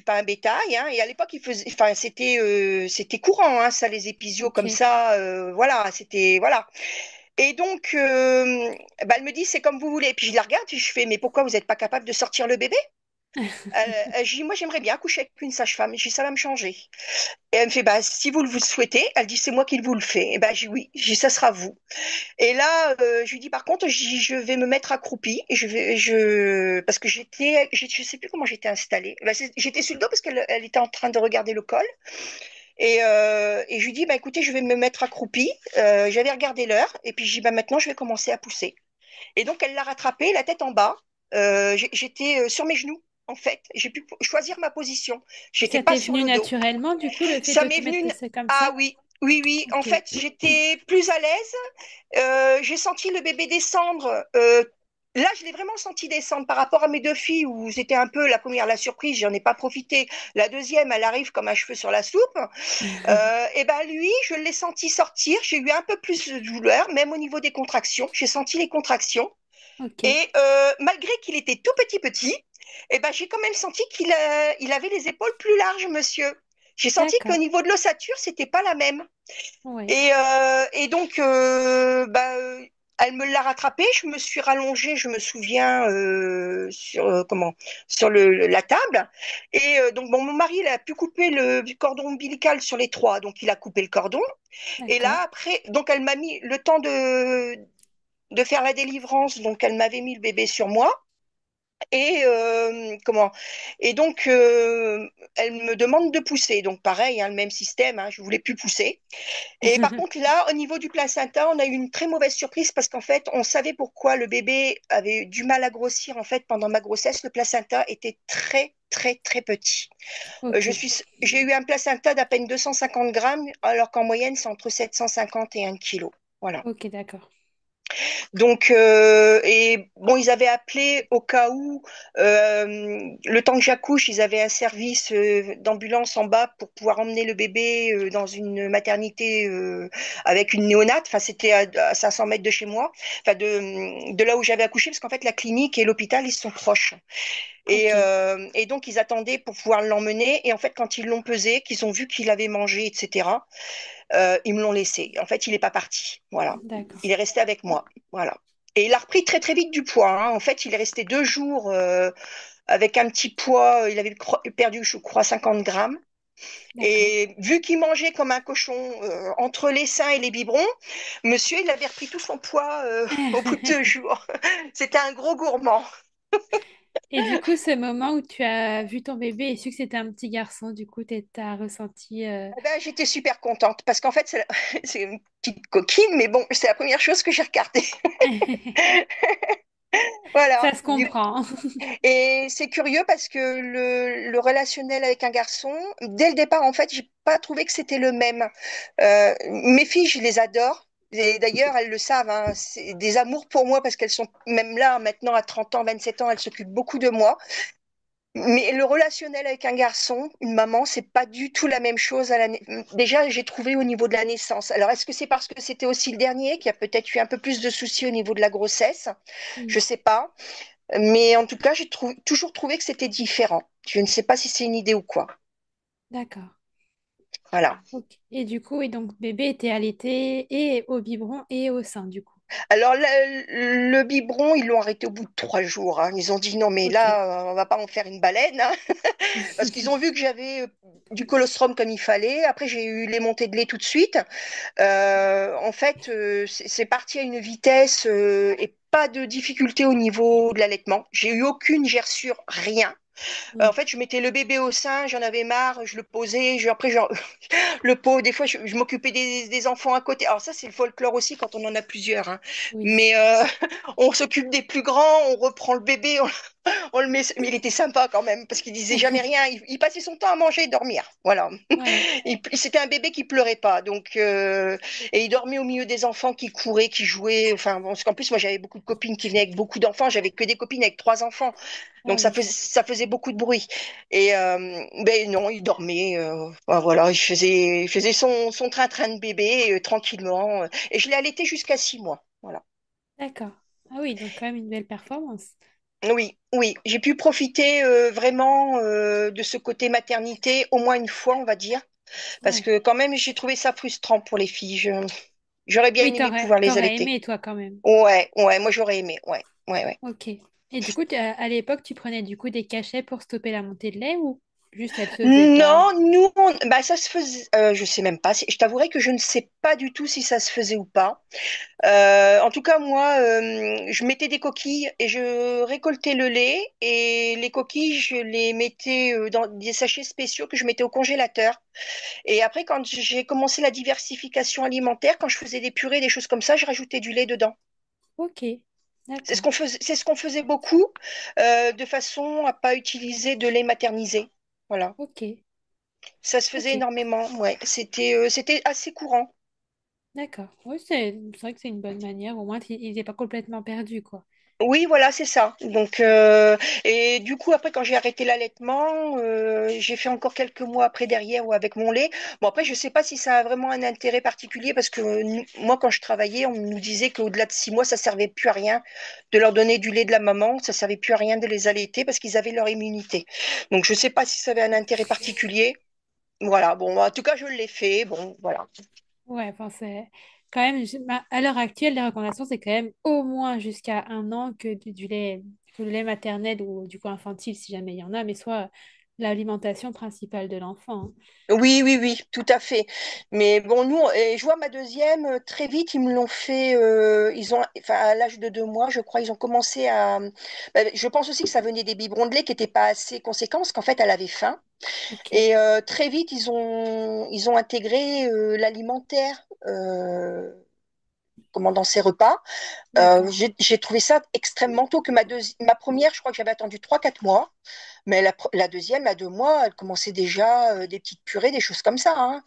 [SPEAKER 2] pas un bétail, hein. Et à l'époque, enfin, c'était courant, hein, ça, les épisiots comme
[SPEAKER 1] Ok.
[SPEAKER 2] ça, voilà, c'était, voilà. Et donc, bah, elle me dit, c'est comme vous voulez. Puis je la regarde, et je fais, mais pourquoi vous n'êtes pas capable de sortir le bébé? Je dis, moi, j'aimerais bien accoucher avec une sage-femme. Je dis, ça va me changer. Et elle me fait, bah, si vous le souhaitez, elle dit, c'est moi qui vous le fais. Et ben, je dis, oui, je dis, ça sera vous. Et là, je lui dis, par contre, je vais me mettre accroupie. Parce que je sais plus comment j'étais installée. Ben, j'étais sur le dos parce qu'elle était en train de regarder le col. Et je lui dis, bah, écoutez, je vais me mettre accroupie. J'avais regardé l'heure. Et puis, je dis, bah, maintenant, je vais commencer à pousser. Et donc, elle l'a rattrapé, la tête en bas. J'étais sur mes genoux, en fait. J'ai pu choisir ma position.
[SPEAKER 1] Et
[SPEAKER 2] J'étais
[SPEAKER 1] ça
[SPEAKER 2] pas
[SPEAKER 1] t'est
[SPEAKER 2] sur
[SPEAKER 1] venu
[SPEAKER 2] le dos.
[SPEAKER 1] naturellement, du coup, le fait
[SPEAKER 2] Ça
[SPEAKER 1] de
[SPEAKER 2] m'est
[SPEAKER 1] te mettre
[SPEAKER 2] venu.
[SPEAKER 1] comme
[SPEAKER 2] Ah
[SPEAKER 1] ça?
[SPEAKER 2] oui, oui, oui. En
[SPEAKER 1] Ok.
[SPEAKER 2] fait, j'étais plus à l'aise. J'ai senti le bébé descendre. Là, je l'ai vraiment senti descendre par rapport à mes deux filles où c'était un peu la première, la surprise, j'en ai pas profité. La deuxième, elle arrive comme un cheveu sur la soupe. Et ben lui, je l'ai senti sortir. J'ai eu un peu plus de douleur, même au niveau des contractions. J'ai senti les contractions.
[SPEAKER 1] Ok.
[SPEAKER 2] Et malgré qu'il était tout petit, et ben j'ai quand même senti il avait les épaules plus larges, monsieur. J'ai senti qu'au
[SPEAKER 1] D'accord.
[SPEAKER 2] niveau de l'ossature, c'était pas la même.
[SPEAKER 1] Ouais.
[SPEAKER 2] Et donc, elle me l'a rattrapé. Je me suis rallongée, je me souviens, sur la table. Et donc, bon, mon mari, il a pu couper le cordon ombilical sur les trois. Donc, il a coupé le cordon. Et là,
[SPEAKER 1] D'accord.
[SPEAKER 2] après, donc, elle m'a mis le temps de faire la délivrance. Donc, elle m'avait mis le bébé sur moi. Et et donc elle me demande de pousser. Donc pareil, hein, le même système. Hein, je voulais plus pousser. Et par contre, là, au niveau du placenta, on a eu une très mauvaise surprise parce qu'en fait, on savait pourquoi le bébé avait du mal à grossir. En fait, pendant ma grossesse, le placenta était très, très, très petit.
[SPEAKER 1] Ok.
[SPEAKER 2] J'ai eu un placenta d'à peine 250 grammes, alors qu'en moyenne, c'est entre 750 et 1 kilo. Voilà.
[SPEAKER 1] Ok, d'accord.
[SPEAKER 2] Donc, et bon, ils avaient appelé au cas où, le temps que j'accouche, ils avaient un service d'ambulance en bas pour pouvoir emmener le bébé dans une maternité avec une néonate. Enfin, c'était à 500 mètres de chez moi, enfin de là où j'avais accouché, parce qu'en fait, la clinique et l'hôpital, ils sont proches.
[SPEAKER 1] Ok.
[SPEAKER 2] Et donc, ils attendaient pour pouvoir l'emmener. Et en fait, quand ils l'ont pesé, qu'ils ont vu qu'il avait mangé, etc., ils me l'ont laissé. En fait, il n'est pas parti. Voilà.
[SPEAKER 1] D'accord.
[SPEAKER 2] Il est resté avec moi. Voilà. Et il a repris très très vite du poids. Hein. En fait, il est resté 2 jours avec un petit poids. Il avait perdu, je crois, 50 grammes.
[SPEAKER 1] D'accord.
[SPEAKER 2] Et vu qu'il mangeait comme un cochon entre les seins et les biberons, monsieur, il avait repris tout son poids au bout de 2 jours. C'était un gros gourmand.
[SPEAKER 1] Et du coup, ce moment où tu as vu ton bébé et su que c'était un petit garçon, du coup, t'as ressenti...
[SPEAKER 2] Eh ben, j'étais super contente parce qu'en fait, c'est une petite coquine, mais bon, c'est la première chose que j'ai regardée. Voilà.
[SPEAKER 1] Ça se comprend.
[SPEAKER 2] Et c'est curieux parce que le relationnel avec un garçon, dès le départ, en fait, j'ai pas trouvé que c'était le même. Mes filles, je les adore. Et d'ailleurs, elles le savent, hein, c'est des amours pour moi parce qu'elles sont même là, maintenant, à 30 ans, 27 ans, elles s'occupent beaucoup de moi. Mais le relationnel avec un garçon, une maman, c'est pas du tout la même chose déjà, j'ai trouvé au niveau de la naissance. Alors, est-ce que c'est parce que c'était aussi le dernier qui a peut-être eu un peu plus de soucis au niveau de la grossesse?
[SPEAKER 1] Mm.
[SPEAKER 2] Je sais pas. Mais en tout cas, toujours trouvé que c'était différent. Je ne sais pas si c'est une idée ou quoi.
[SPEAKER 1] D'accord.
[SPEAKER 2] Voilà.
[SPEAKER 1] Ok. Et du coup, et donc bébé était allaité et au biberon et au sein, du coup.
[SPEAKER 2] Alors, le biberon, ils l'ont arrêté au bout de 3 jours. Hein. Ils ont dit non, mais
[SPEAKER 1] Ok.
[SPEAKER 2] là, on va pas en faire une baleine. Hein. Parce qu'ils ont vu que j'avais du colostrum comme il fallait. Après, j'ai eu les montées de lait tout de suite. En fait, c'est parti à une vitesse et pas de difficulté au niveau de l'allaitement. J'ai eu aucune gerçure, rien. En
[SPEAKER 1] Mm.
[SPEAKER 2] fait, je mettais le bébé au sein, j'en avais marre, je le posais, après, le pot, des fois, je m'occupais des enfants à côté. Alors ça, c'est le folklore aussi quand on en a plusieurs. Hein.
[SPEAKER 1] Oui.
[SPEAKER 2] Mais on s'occupe des plus grands, on reprend le bébé, on le met. Mais il était sympa quand même parce qu'il disait jamais rien. Il passait son temps à manger et dormir. Voilà.
[SPEAKER 1] Ouais.
[SPEAKER 2] C'était un bébé qui pleurait pas. Donc et il dormait au milieu des enfants qui couraient, qui jouaient. Enfin, bon, parce qu'en plus, moi, j'avais beaucoup de copines qui venaient avec beaucoup d'enfants. J'avais que des copines avec 3 enfants.
[SPEAKER 1] Ah
[SPEAKER 2] Donc
[SPEAKER 1] oui.
[SPEAKER 2] ça faisait beaucoup de bruit. Et ben non, il dormait. Ben voilà, il faisait son train-train de bébé tranquillement. Et je l'ai allaité jusqu'à 6 mois. Voilà.
[SPEAKER 1] D'accord. Ah oui, donc quand même une belle performance.
[SPEAKER 2] Oui, oui, j'ai pu profiter vraiment de ce côté maternité au moins une fois, on va dire, parce
[SPEAKER 1] Ouais.
[SPEAKER 2] que quand même j'ai trouvé ça frustrant pour les filles. J'aurais bien
[SPEAKER 1] Oui,
[SPEAKER 2] aimé pouvoir les
[SPEAKER 1] t'aurais
[SPEAKER 2] allaiter.
[SPEAKER 1] aimé, toi, quand même.
[SPEAKER 2] Ouais, ouais, moi j'aurais aimé, ouais, ouais, ouais.
[SPEAKER 1] Ok. Et du coup, à l'époque, tu prenais du coup des cachets pour stopper la montée de lait ou juste elle se faisait pas?
[SPEAKER 2] Non, bah ça se faisait, je sais même pas. Je t'avouerai que je ne sais pas du tout si ça se faisait ou pas. En tout cas, moi, je mettais des coquilles et je récoltais le lait et les coquilles, je les mettais dans des sachets spéciaux que je mettais au congélateur. Et après, quand j'ai commencé la diversification alimentaire, quand je faisais des purées, des choses comme ça, je rajoutais du lait dedans.
[SPEAKER 1] Ok, d'accord.
[SPEAKER 2] C'est ce qu'on faisait beaucoup, de façon à pas utiliser de lait maternisé. Voilà.
[SPEAKER 1] Ok,
[SPEAKER 2] Ça se faisait
[SPEAKER 1] ok,
[SPEAKER 2] énormément, ouais. C'était assez courant.
[SPEAKER 1] d'accord. Oui, c'est vrai que c'est une bonne manière. Au moins, il n'est pas complètement perdu, quoi.
[SPEAKER 2] Oui, voilà, c'est ça. Donc, et du coup, après, quand j'ai arrêté l'allaitement, j'ai fait encore quelques mois après derrière ou avec mon lait. Bon, après, je sais pas si ça a vraiment un intérêt particulier parce que moi, quand je travaillais, on nous disait qu'au-delà de 6 mois, ça servait plus à rien de leur donner du lait de la maman. Ça servait plus à rien de les allaiter parce qu'ils avaient leur immunité. Donc, je sais pas si ça avait un intérêt particulier. Voilà. Bon, en tout cas, je l'ai fait. Bon, voilà.
[SPEAKER 1] Ouais, enfin, c'est quand même, à l'heure actuelle, les recommandations, c'est quand même au moins jusqu'à 1 an que du lait, que le lait maternel ou du coup infantile, si jamais il y en a, mais soit l'alimentation principale de l'enfant, hein.
[SPEAKER 2] Oui, oui, oui, tout à fait. Mais bon, nous, et je vois ma deuxième, très vite, ils me l'ont fait, enfin, à l'âge de 2 mois, je crois, ils ont commencé à. Ben, je pense aussi que ça venait des biberons de lait qui n'étaient pas assez conséquents, parce qu'en fait, elle avait faim.
[SPEAKER 1] Ok,
[SPEAKER 2] Et très vite, ils ont intégré l'alimentaire. Comment dans ses repas.
[SPEAKER 1] d'accord.
[SPEAKER 2] J'ai trouvé ça extrêmement tôt que ma première, je crois que j'avais attendu 3 4 mois, mais la deuxième, à 2 mois, elle commençait déjà des petites purées, des choses comme ça, hein.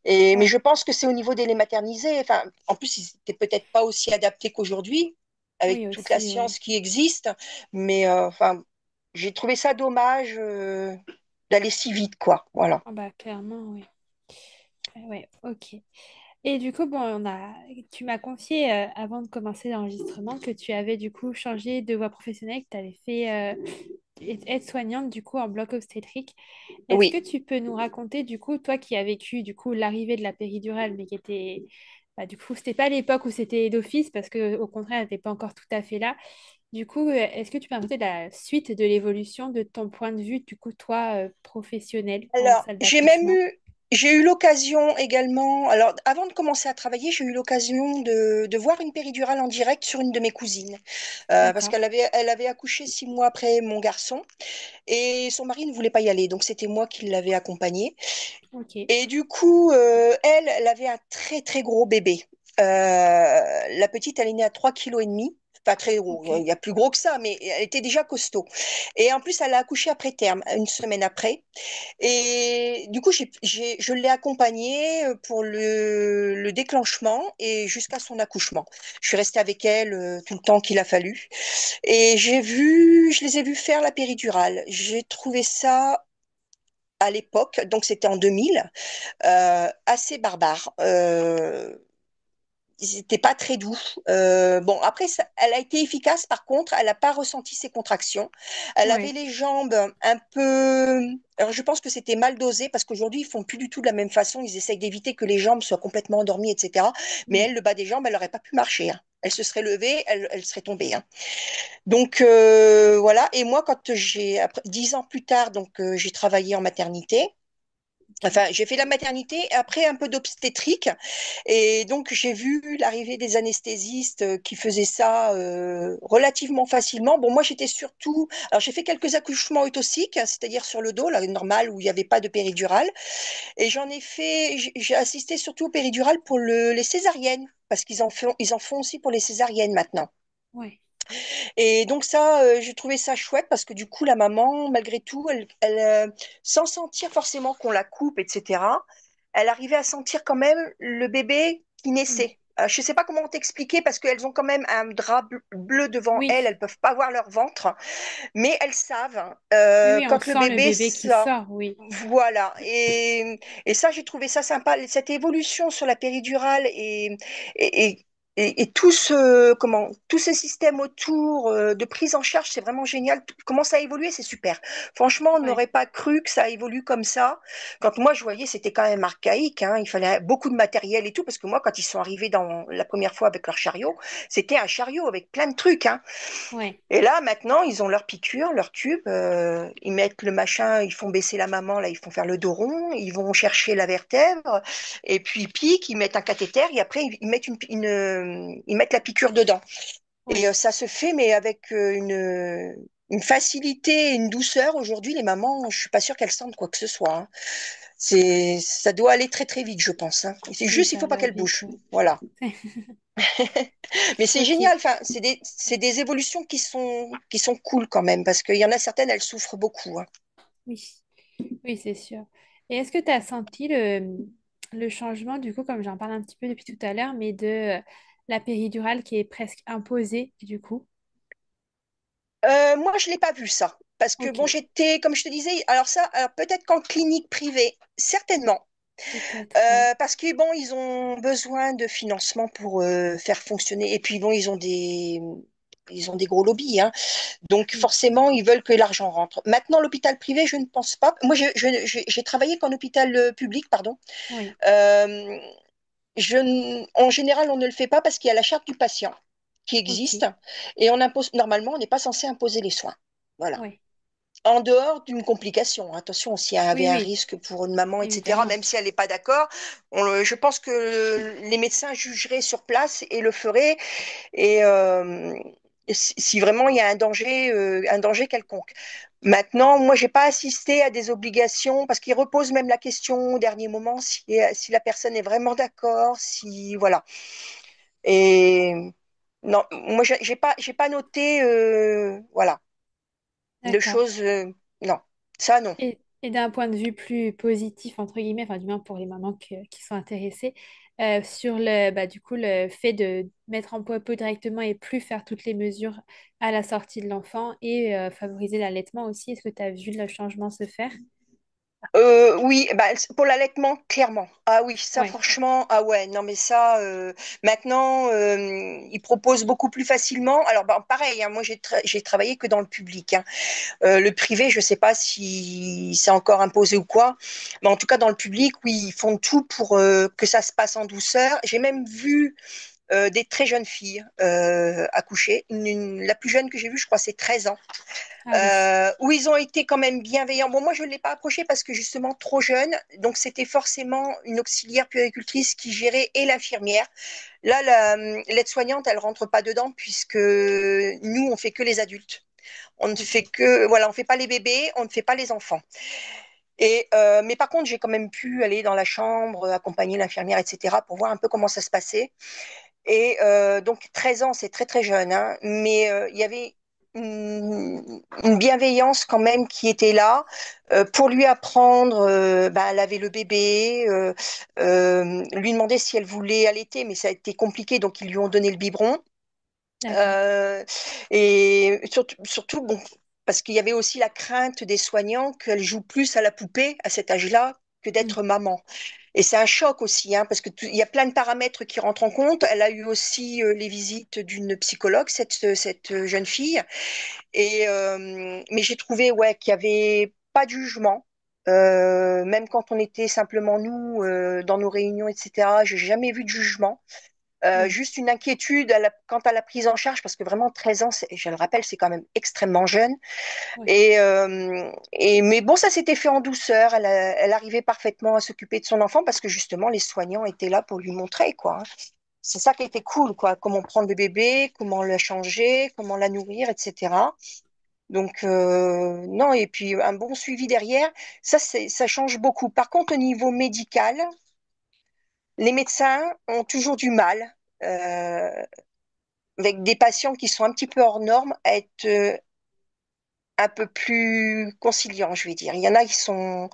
[SPEAKER 2] Mais
[SPEAKER 1] Ouais,
[SPEAKER 2] je pense que c'est au niveau des laits maternisés. Enfin, en plus, ils n'étaient peut-être pas aussi adaptés qu'aujourd'hui, avec
[SPEAKER 1] oui
[SPEAKER 2] toute la
[SPEAKER 1] aussi, ouais.
[SPEAKER 2] science qui existe. Mais enfin, j'ai trouvé ça dommage d'aller si vite, quoi. Voilà.
[SPEAKER 1] Ah bah clairement, oui. Ouais, ok. Et du coup, bon, tu m'as confié avant de commencer l'enregistrement que tu avais du coup changé de voie professionnelle, que tu avais fait aide-soignante du coup en bloc obstétrique. Est-ce que
[SPEAKER 2] Oui.
[SPEAKER 1] tu peux nous raconter du coup, toi qui as vécu du coup l'arrivée de la péridurale, mais qui était, bah, du coup, c'était pas l'époque où c'était d'office parce que au contraire, elle n'était pas encore tout à fait là. Du coup, est-ce que tu peux raconter la suite de l'évolution de ton point de vue, du coup, toi, professionnel en
[SPEAKER 2] Alors,
[SPEAKER 1] salle d'accouchement?
[SPEAKER 2] j'ai eu l'occasion également, alors avant de commencer à travailler, j'ai eu l'occasion de voir une péridurale en direct sur une de mes cousines, parce
[SPEAKER 1] D'accord,
[SPEAKER 2] elle avait accouché 6 mois après mon garçon, et son mari ne voulait pas y aller, donc c'était moi qui l'avais accompagnée.
[SPEAKER 1] ok,
[SPEAKER 2] Et du coup, elle avait un très très gros bébé. La petite, elle est née à 3,5 kg. Pas très gros,
[SPEAKER 1] ok,
[SPEAKER 2] il y a plus gros que ça, mais elle était déjà costaud. Et en plus, elle a accouché après terme, une semaine après. Et du coup, je l'ai accompagnée pour le déclenchement et jusqu'à son accouchement. Je suis restée avec elle tout le temps qu'il a fallu. Et je les ai vus faire la péridurale. J'ai trouvé ça à l'époque, donc c'était en 2000, assez barbare. Ils n'étaient pas très doux. Bon, après, elle a été efficace, par contre, elle n'a pas ressenti ses contractions. Elle avait
[SPEAKER 1] ouais.
[SPEAKER 2] les jambes un peu. Alors, je pense que c'était mal dosé parce qu'aujourd'hui, ils font plus du tout de la même façon. Ils essayent d'éviter que les jambes soient complètement endormies, etc. Mais
[SPEAKER 1] Mm.
[SPEAKER 2] elle, le bas des jambes, elle n'aurait pas pu marcher, hein. Elle se serait levée, elle serait tombée, hein. Donc, voilà. Et moi, quand après, 10 ans plus tard, donc, j'ai travaillé en maternité.
[SPEAKER 1] Ok.
[SPEAKER 2] Enfin, j'ai fait la maternité, après un peu d'obstétrique, et donc j'ai vu l'arrivée des anesthésistes qui faisaient ça relativement facilement. Bon, moi j'étais surtout, alors j'ai fait quelques accouchements autosiques, hein, c'est-à-dire sur le dos, là, normal, où il n'y avait pas de péridurale, et j'ai assisté surtout au péridurale pour les césariennes, parce ils en font aussi pour les césariennes maintenant.
[SPEAKER 1] Ouais.
[SPEAKER 2] Et donc ça, j'ai trouvé ça chouette parce que du coup, la maman, malgré tout, sans sentir forcément qu'on la coupe, etc., elle arrivait à sentir quand même le bébé qui
[SPEAKER 1] Mm.
[SPEAKER 2] naissait. Je ne sais pas comment t'expliquer parce qu'elles ont quand même un drap bleu devant
[SPEAKER 1] Oui.
[SPEAKER 2] elles peuvent pas voir leur ventre, mais elles savent
[SPEAKER 1] Oui, oui, on
[SPEAKER 2] quand le
[SPEAKER 1] sent le
[SPEAKER 2] bébé
[SPEAKER 1] bébé qui
[SPEAKER 2] sort.
[SPEAKER 1] sort, oui.
[SPEAKER 2] Voilà. Et ça, j'ai trouvé ça sympa. Cette évolution sur la péridurale et et tous ces systèmes autour de prise en charge, c'est vraiment génial. Comment ça a évolué, c'est super. Franchement, on
[SPEAKER 1] Ouais,
[SPEAKER 2] n'aurait pas cru que ça évolue comme ça. Quand moi je voyais, c'était quand même archaïque, hein. Il fallait beaucoup de matériel et tout, parce que moi, quand ils sont arrivés dans la première fois avec leur chariot, c'était un chariot avec plein de trucs, hein.
[SPEAKER 1] ouais,
[SPEAKER 2] Et là, maintenant, ils ont leur piqûre, leur tube, ils mettent le machin, ils font baisser la maman, là, ils font faire le dos rond, ils vont chercher la vertèbre, et puis ils piquent, ils mettent un cathéter, et après, ils mettent ils mettent la piqûre dedans. Et
[SPEAKER 1] ouais.
[SPEAKER 2] ça se fait, mais avec une facilité et une douceur. Aujourd'hui, les mamans, je suis pas sûre qu'elles sentent quoi que ce soit, hein. Ça doit aller très très vite, je pense, hein. C'est
[SPEAKER 1] Oui,
[SPEAKER 2] juste, il
[SPEAKER 1] ça
[SPEAKER 2] faut pas
[SPEAKER 1] va
[SPEAKER 2] qu'elles
[SPEAKER 1] vite.
[SPEAKER 2] bougent. Voilà. Mais c'est
[SPEAKER 1] Ok,
[SPEAKER 2] génial. Enfin, c'est des évolutions qui sont cool quand même, parce qu'il y en a certaines, elles souffrent beaucoup, hein.
[SPEAKER 1] oui, oui, c'est sûr. Et est-ce que tu as senti le changement, du coup, comme j'en parle un petit peu depuis tout à l'heure, mais de la péridurale qui est presque imposée, du coup?
[SPEAKER 2] Moi, je l'ai pas vu ça, parce que
[SPEAKER 1] Ok,
[SPEAKER 2] bon, j'étais, comme je te disais, alors ça, alors peut-être qu'en clinique privée, certainement,
[SPEAKER 1] peut-être, ouais.
[SPEAKER 2] parce que bon, ils ont besoin de financement pour faire fonctionner, et puis bon, ils ont des gros lobbies, hein. Donc
[SPEAKER 1] Oui,
[SPEAKER 2] forcément, ils veulent que l'argent rentre. Maintenant, l'hôpital privé, je ne pense pas. Moi, j'ai travaillé qu'en hôpital public, pardon.
[SPEAKER 1] oui,
[SPEAKER 2] Euh, En général, on ne le fait pas parce qu'il y a la charte du patient qui
[SPEAKER 1] ok,
[SPEAKER 2] existe et on impose, normalement, on n'est pas censé imposer les soins. Voilà.
[SPEAKER 1] ouais.
[SPEAKER 2] En dehors d'une complication. Attention, s'il y avait
[SPEAKER 1] Oui,
[SPEAKER 2] un
[SPEAKER 1] oui,
[SPEAKER 2] risque pour une maman, etc.,
[SPEAKER 1] évidemment.
[SPEAKER 2] même si elle n'est pas d'accord, je pense que les médecins jugeraient sur place et le feraient. Et si vraiment il y a un danger quelconque. Maintenant, moi, j'ai pas assisté à des obligations parce qu'ils reposent même la question au dernier moment si la personne est vraiment d'accord, si voilà. Et non, moi, j'ai pas noté, voilà, de
[SPEAKER 1] D'accord.
[SPEAKER 2] choses. Non, ça non.
[SPEAKER 1] Et d'un point de vue plus positif, entre guillemets, enfin du moins pour les mamans qui sont intéressées, sur du coup, le fait de mettre en peau directement et plus faire toutes les mesures à la sortie de l'enfant et favoriser l'allaitement aussi, est-ce que tu as vu le changement se faire?
[SPEAKER 2] Oui, bah, pour l'allaitement, clairement. Ah oui, ça
[SPEAKER 1] Ouais,
[SPEAKER 2] franchement, ah ouais, non mais ça, maintenant, ils proposent beaucoup plus facilement. Alors, bah, pareil, hein, moi j'ai travaillé que dans le public, hein. Le privé, je sais pas si c'est encore imposé ou quoi, mais en tout cas dans le public, oui, ils font tout pour que ça se passe en douceur. J'ai même vu des très jeunes filles accoucher. La plus jeune que j'ai vue, je crois, c'est 13 ans,
[SPEAKER 1] ah oui,
[SPEAKER 2] où ils ont été quand même bienveillants. Bon, moi, je ne l'ai pas approché parce que justement trop jeune, donc c'était forcément une auxiliaire puéricultrice qui gérait et l'infirmière. Là, l'aide-soignante, elle rentre pas dedans puisque nous, on fait que les adultes. On ne
[SPEAKER 1] ok,
[SPEAKER 2] fait que, voilà, on fait pas les bébés, on ne fait pas les enfants. Et mais par contre, j'ai quand même pu aller dans la chambre, accompagner l'infirmière, etc., pour voir un peu comment ça se passait. Et donc 13 ans, c'est très très jeune, hein, mais il y avait une bienveillance quand même qui était là pour lui apprendre à laver le bébé, lui demander si elle voulait allaiter, mais ça a été compliqué, donc ils lui ont donné le biberon.
[SPEAKER 1] d'accord.
[SPEAKER 2] Euh, et surtout, bon, parce qu'il y avait aussi la crainte des soignants qu'elle joue plus à la poupée à cet âge-là que
[SPEAKER 1] Hmm.
[SPEAKER 2] d'être maman. Et c'est un choc aussi, hein, parce que il y a plein de paramètres qui rentrent en compte. Elle a eu aussi les visites d'une psychologue, cette jeune fille. Et mais j'ai trouvé ouais qu'il y avait pas de jugement. Même quand on était simplement nous dans nos réunions, etc. J'ai jamais vu de jugement.
[SPEAKER 1] Oui,
[SPEAKER 2] Juste une inquiétude quant à la prise en charge, parce que vraiment 13 ans, je le rappelle, c'est quand même extrêmement jeune.
[SPEAKER 1] oui,
[SPEAKER 2] Mais bon, ça s'était fait en douceur. Elle arrivait parfaitement à s'occuper de son enfant parce que justement, les soignants étaient là pour lui montrer, quoi. C'est ça qui était cool, quoi. Comment prendre le bébé, comment la changer, comment la nourrir, etc. Donc, non, et puis un bon suivi derrière, ça change beaucoup. Par contre, au niveau médical, les médecins ont toujours du mal, avec des patients qui sont un petit peu hors normes, à être un peu plus conciliants, je vais dire. Il y en a qui sont...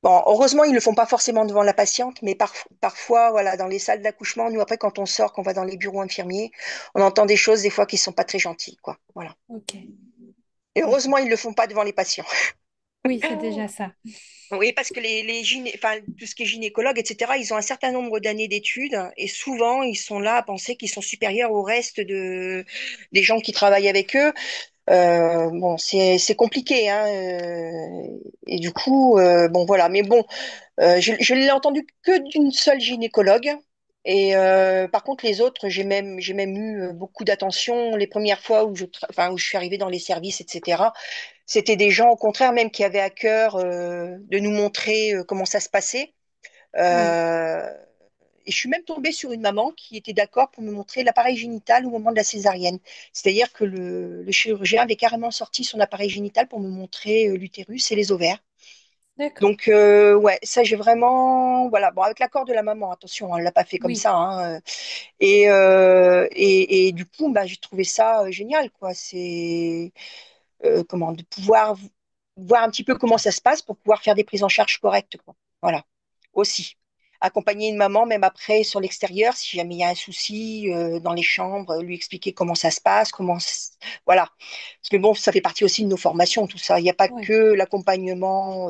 [SPEAKER 2] Bon, heureusement, ils ne le font pas forcément devant la patiente, mais parfois, voilà, dans les salles d'accouchement, nous, après, quand on sort, qu'on va dans les bureaux infirmiers, on entend des choses, des fois, qui sont pas très gentilles, quoi. Voilà.
[SPEAKER 1] ok,
[SPEAKER 2] Et heureusement,
[SPEAKER 1] d'accord.
[SPEAKER 2] ils ne le font pas devant les patients.
[SPEAKER 1] Oui, c'est déjà ça.
[SPEAKER 2] Oui, parce que enfin, tout ce qui est gynécologue, etc., ils ont un certain nombre d'années d'études et souvent, ils sont là à penser qu'ils sont supérieurs au reste des gens qui travaillent avec eux. Bon, c'est compliqué, hein, et du coup, bon, voilà. Mais bon, je l'ai entendu que d'une seule gynécologue. Et par contre, les autres, j'ai même eu beaucoup d'attention les premières fois enfin, où je suis arrivée dans les services, etc. C'était des gens, au contraire, même qui avaient à cœur de nous montrer comment ça se passait.
[SPEAKER 1] Oui,
[SPEAKER 2] Euh, et je suis même tombée sur une maman qui était d'accord pour me montrer l'appareil génital au moment de la césarienne. C'est-à-dire que le chirurgien avait carrément sorti son appareil génital pour me montrer l'utérus et les ovaires.
[SPEAKER 1] d'accord.
[SPEAKER 2] Donc, ouais, ça, j'ai vraiment. Voilà, bon, avec l'accord de la maman, attention, hein, elle l'a pas fait comme
[SPEAKER 1] Oui,
[SPEAKER 2] ça, hein. Et du coup, bah, j'ai trouvé ça génial, quoi. C'est comment de pouvoir voir un petit peu comment ça se passe pour pouvoir faire des prises en charge correctes, quoi. Voilà, aussi. Accompagner une maman, même après sur l'extérieur, si jamais il y a un souci dans les chambres, lui expliquer comment ça se passe, voilà. Parce que bon, ça fait partie aussi de nos formations, tout ça. Il n'y a pas
[SPEAKER 1] oui,
[SPEAKER 2] que l'accompagnement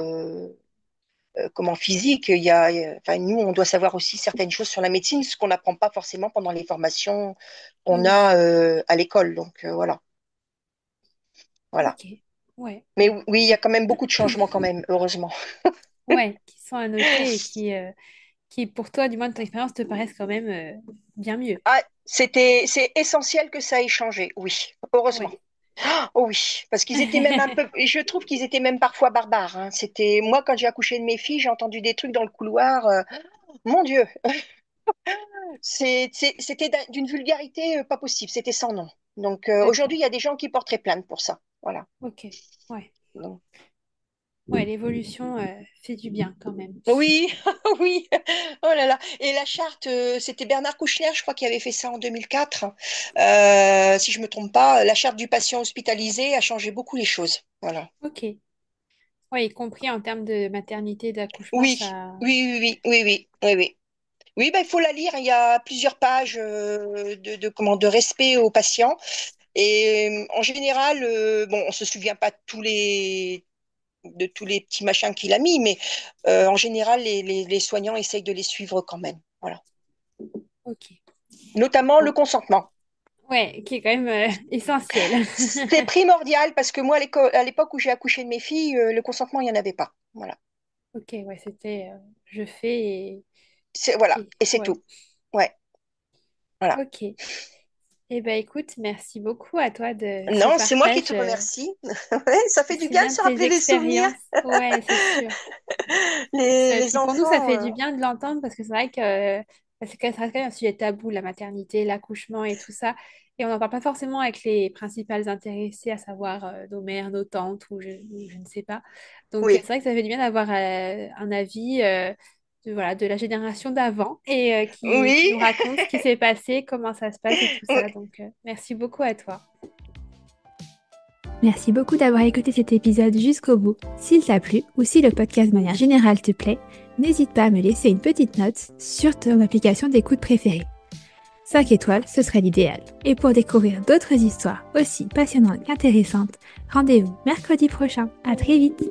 [SPEAKER 2] comment physique. Enfin, nous, on doit savoir aussi certaines choses sur la médecine, ce qu'on n'apprend pas forcément pendant les formations qu'on
[SPEAKER 1] oui.
[SPEAKER 2] a à l'école. Donc voilà, voilà.
[SPEAKER 1] Ok. Ouais,
[SPEAKER 2] Mais
[SPEAKER 1] bah
[SPEAKER 2] oui, il
[SPEAKER 1] écoute.
[SPEAKER 2] y a quand même beaucoup de changements quand même, heureusement.
[SPEAKER 1] Ouais, qui sont à noter et qui, pour toi, du moins de ton expérience, te paraissent quand même bien mieux.
[SPEAKER 2] Ah, c'est essentiel que ça ait changé, oui, heureusement.
[SPEAKER 1] Ouais.
[SPEAKER 2] Oh oui, parce qu'ils étaient même un peu, et je trouve qu'ils étaient même parfois barbares, hein. C'était moi quand j'ai accouché de mes filles, j'ai entendu des trucs dans le couloir. Mon Dieu, c'était d'une vulgarité pas possible, c'était sans nom. Donc
[SPEAKER 1] D'accord.
[SPEAKER 2] aujourd'hui, il y a des gens qui porteraient plainte pour ça. Voilà.
[SPEAKER 1] Ok. Ouais.
[SPEAKER 2] Donc,
[SPEAKER 1] Ouais, l'évolution fait du bien quand même.
[SPEAKER 2] oui, oui. Oh là là. Et la charte, c'était Bernard Kouchner, je crois, qui avait fait ça en 2004. Si je me trompe pas, la charte du patient hospitalisé a changé beaucoup les choses. Voilà.
[SPEAKER 1] Ok. Ouais, y compris en termes de maternité, d'accouchement,
[SPEAKER 2] Oui,
[SPEAKER 1] ça.
[SPEAKER 2] oui, oui, oui, oui, oui, oui, oui. Oui, ben, il faut la lire. Il y a plusieurs pages de respect aux patients. Et en général, bon, on se souvient pas de tous les petits machins qu'il a mis, mais en général, les soignants essayent de les suivre quand même. Voilà.
[SPEAKER 1] Ok.
[SPEAKER 2] Notamment le
[SPEAKER 1] Bon.
[SPEAKER 2] consentement.
[SPEAKER 1] Ouais, qui est quand même essentiel.
[SPEAKER 2] C'est primordial parce que moi, à l'époque où j'ai accouché de mes filles, le consentement, il n'y en avait pas. Voilà.
[SPEAKER 1] Ok, ouais, c'était je fais
[SPEAKER 2] Voilà. Et c'est
[SPEAKER 1] ouais.
[SPEAKER 2] tout. Ouais. Voilà.
[SPEAKER 1] Ok. Eh ben écoute, merci beaucoup à toi de ce
[SPEAKER 2] Non, c'est moi qui
[SPEAKER 1] partage
[SPEAKER 2] te remercie. Ouais, ça fait du
[SPEAKER 1] aussi
[SPEAKER 2] bien de
[SPEAKER 1] bien de
[SPEAKER 2] se
[SPEAKER 1] tes
[SPEAKER 2] rappeler les souvenirs.
[SPEAKER 1] expériences. Ouais, c'est sûr.
[SPEAKER 2] Les
[SPEAKER 1] Puis pour nous, ça
[SPEAKER 2] enfants,
[SPEAKER 1] fait du bien de l'entendre parce que c'est vrai que ça reste quand même un sujet tabou, la maternité, l'accouchement et tout ça. Et on n'en parle pas forcément avec les principales intéressées, à savoir nos mères, nos tantes ou je ne sais pas. Donc c'est
[SPEAKER 2] oui.
[SPEAKER 1] vrai que ça fait du bien d'avoir un avis voilà, de la génération d'avant et qui
[SPEAKER 2] Oui.
[SPEAKER 1] nous raconte ce qui s'est passé, comment ça se passe et tout ça. Donc merci beaucoup à toi. Merci beaucoup d'avoir écouté cet épisode jusqu'au bout. S'il t'a plu ou si le podcast de manière générale te plaît, n'hésite pas à me laisser une petite note sur ton application d'écoute préférée. 5 étoiles, ce serait l'idéal. Et pour découvrir d'autres histoires aussi passionnantes qu'intéressantes, rendez-vous mercredi prochain. À très vite!